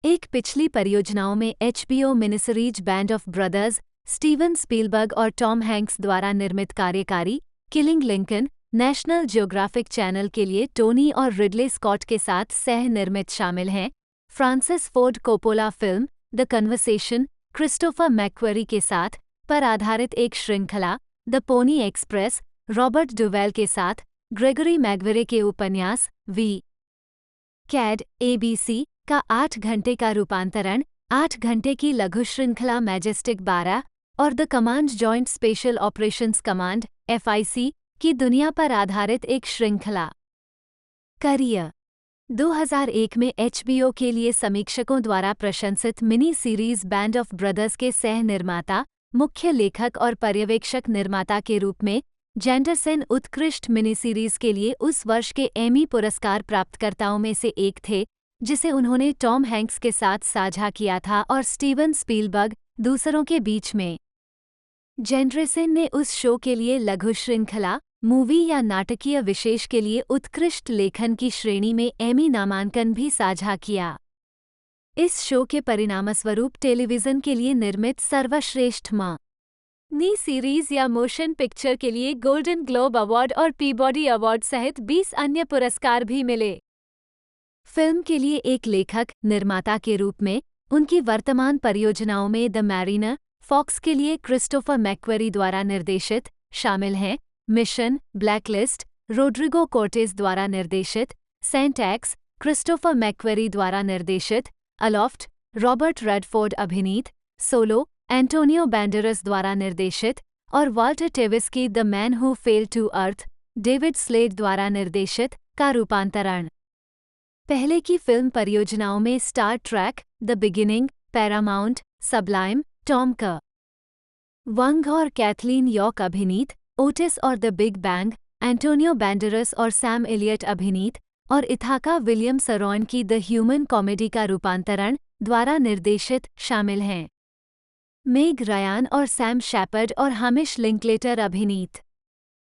एक पिछली परियोजनाओं में HBO miniseries Band of Brothers, Steven Spielberg और टॉम हैंक्स द्वारा निर्मित कार्यकारी, Killing Lincoln, National Geographic Channel के लिए टोनी और रिडले स्कॉट के साथ सह-निर्मित शामिल हैं। Francis Ford Coppola film The Conversation, Christopher McQuarrie के साथ पर आधारित एक श्रृंखला The Pony Express, Robert Duvall के साथ ग्रेगरी मैग्वेरे के उपन्यास वी कैड ABC का 8 घंटे का रूपांतरण, 8 घंटे की लघु श्रृंखला मैजेस्टिक 12 और the command joint special operations command FIC की दुनिया पर आधारित एक श्रृंखला। करियर 2001 में HBO के लिए समीक्षकों द्वारा प्रशंसित mini series band of brothers के सह निर्माता, मुख्य लेखक और पर्यवेक्षक निर्माता के रूप में जेंडरसन उत्कृष्ट मिनी सीरीज के लिए उस वर्ष के एमी पुरस्कार प्राप्तकर्ताओं में से एक थे, जिसे उन्होंने टॉम हैंक्स के साथ साझा किया था और स्टीवन स्पीलबर्ग दूसरों के बीच में। जेंडरसन ने उस शो के लिए लघु श्रृंखला, मूवी या नाटकीय विशेष के लिए उत्कृष्ट लेखन की श्रेणी में एमी नामांकन भी साझा किया। इस शो के परिणामस्वरूप टेलीविजन के लिए निर्मित सर्वश्रेष्ठ नी सीरीज या मोशन पिक्चर के लिए गोल्डन ग्लोब अवार्ड और पीबॉडी अवार्ड सहित 20 अन्य पुरस्कार भी मिले। फिल्म के लिए एक लेखक, निर्माता के रूप में उनकी वर्तमान परियोजनाओं में द मैरिनर, फॉक्स के लिए क्रिस्टोफर मैक्वेरी द्वारा निर्देशित शामिल हैं मिशन, ब्लैकलिस्ट, रोड्रिगो कोर्टेज द्वारा निर्देशित, सेंट एक्स, क्रिस्टोफर मैक्वेरी द्वारा निर्देशित, अलोफ्ट, रॉबर्ट रेडफोर्ड अभिनीत, सोलो, एंटोनियो बैंडेरस द्वारा निर्देशित और वाल्टर टेविस की The Man Who Fell to Earth, David Slade द्वारा निर्देशित का रूपांतरण। पहले की फिल्म परियोजनाओं में Star Trek, The Beginning, Paramount, Sublime, Tom Wang और कैथलीन यॉर्क अभिनीत, ओटिस और The Big Bang, Antonio Banderas और सैम एलियट अभिनीत और इथाका विलियम सरोइन की द ह्यूमन कॉमेडी का रूपांतरण द्वारा निर्देशित शामिल हैं। मेग रयान और सैम शैपर्ड और हामिश लिंकलेटर अभिनीत।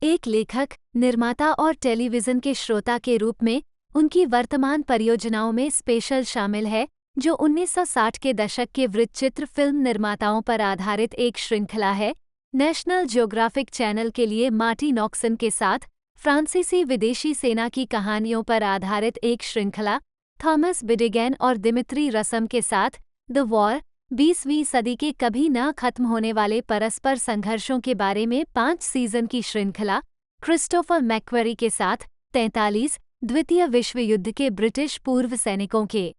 एक लेखक, निर्माता और टेलीविजन के श्रोता के रूप में उनकी वर्तमान परियोजनाओं में स्पेशल शामिल है, जो 1960 के दशक के वृत्तचित्र फिल्म निर्माताओं पर आधारित एक श्रृंखला है। नेशनल ज्योग्राफिक चैनल के लिए मार्टी नॉक्सन के साथ फ्रांसीसी विदेशी सेना की कहानियों पर आधारित एक श्रृंखला, थॉमस बिडिगैन और दिमित्री रसम के साथ द वॉर, 20वीं सदी के कभी न खत्म होने वाले परस्पर संघर्षों के बारे में 5 सीजन की श्रृंखला, क्रिस्टोफर मैक्वेरी के साथ 43 द्वितीय विश्व युद्ध के ब्रिटिश पूर्व सैनिकों के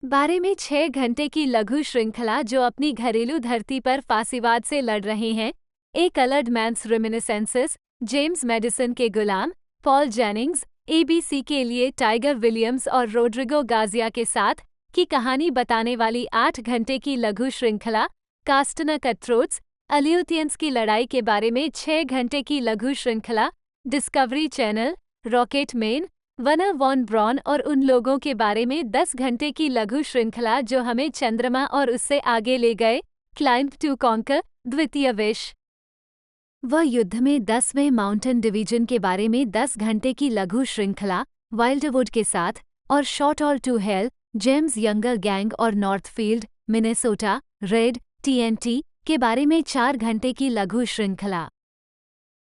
बारे में 6 घंटे की लघु श्रृंखला जो अपनी घरेलू धरती पर फांसीवाद से लड़ रहे हैं, ए coloured mains reminiscences, James medicine के गुलाम, पॉल जेनिंग्स, ABC के लिए टाइगर विलियम्स और रोड्रिगो गाजिया के साथ की कहानी बताने वाली 8 घंटे की लघु श्रृंखला, कास्टना कटथ्रोट्स, अलियूथियंस की लड़ाई के बारे में 6 घंटे की लघु श्रृंखला, Discovery Channel, Rocket Man, Wernher von Braun और उन लोगों के बारे में 10 घंटे की लघु श्रृंखला जो हमें चंद्रमा और उससे आगे ले गए, क्लाइंब टू कॉन्कर, द्वितीय विश्व युद्ध में 10वें माउंटेन डिवीजन के बारे में 10 घंटे की लघु श्रृंखला, वाइल्डवुड के साथ, और Shot All to Hell, James Younger Gang और नॉर्थफील्ड, मिनेसोटा, रेड, TNT के बारे में 4 घंटे की लघु श्रृंखला।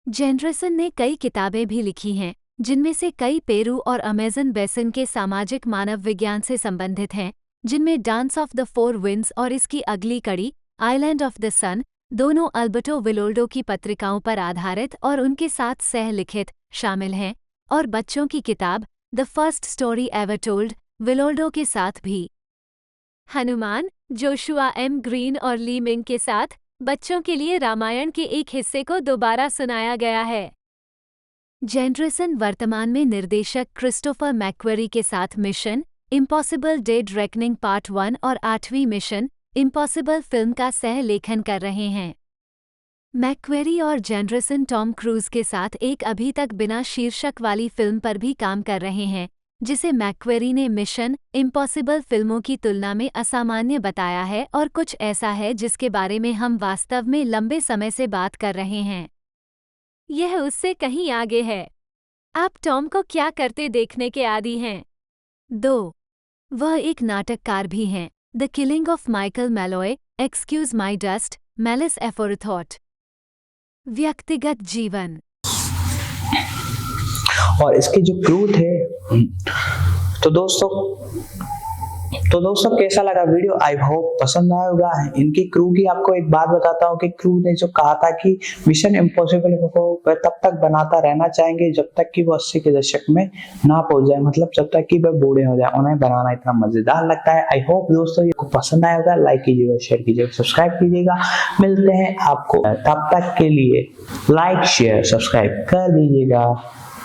जेंडरसन ने कई किताबें भी लिखी हैं, जिनमें से कई पेरू और अमेज़न बेसिन के सामाजिक मानव विज्ञान से संबंधित हैं, जिनमें dance of the four winds और इसकी अगली कड़ी, आइलैंड ऑफ द सन, दोनों अल्बर्टो विलोल्डो की पत्रिकाओं पर आधारित और उनके साथ सह-लिखित शामिल हैं, और बच्चों की किताब The First Story Ever Told, Villoldo के साथ भी। हनुमान, जोशुआ एम ग्रीन और ली मिंग के साथ बच्चों के लिए रामायण के एक हिस्से को दोबारा सुनाया गया है। जेंडरसन वर्तमान में निर्देशक क्रिस्टोफर मैक्वेरी के साथ mission Impossible Dead Reckoning Part 1 और 8वीं मिशन इम्पॉसिबल फिल्म का सह लेखन कर रहे हैं। मैक्वेरी और जेंडरसन टॉम क्रूज के साथ एक अभी तक बिना शीर्षक वाली फिल्म पर भी काम कर रहे हैं, जिसे मैक्वेरी ने मिशन इम्पॉसिबल फिल्मों की तुलना में असामान्य बताया है और कुछ ऐसा है जिसके बारे में हम वास्तव में लंबे समय से बात कर रहे हैं। यह उससे कहीं आगे है। आप टॉम को क्या करते देखने के आदी हैं? 2. वह एक नाटककार भी हैं। The Killing of Michael Malloy, Excuse My Dust, Malice Aforethought. व्यक्तिगत जीवन। और इसके जो क्रू थे, तो दोस्तों कैसा लगा वीडियो? आई होप पसंद आया होगा। इनकी क्रू की आपको एक बात बताता हूँ कि क्रू ने जो कहा था कि मिशन इम्पॉसिबल को वह तब तक बनाता रहना चाहेंगे जब तक कि वो 80 के दशक में ना पहुंच जाए, मतलब जब तक कि वह बूढ़े हो जाए। उन्हें बनाना इतना मजेदार लगता है। आई होप दोस्तों ये पसंद आया होगा। लाइक कीजिएगा, शेयर कीजिएगा, सब्सक्राइब कीजिएगा। मिलते हैं आपको, तब तक के लिए लाइक शेयर सब्सक्राइब कर दीजिएगा।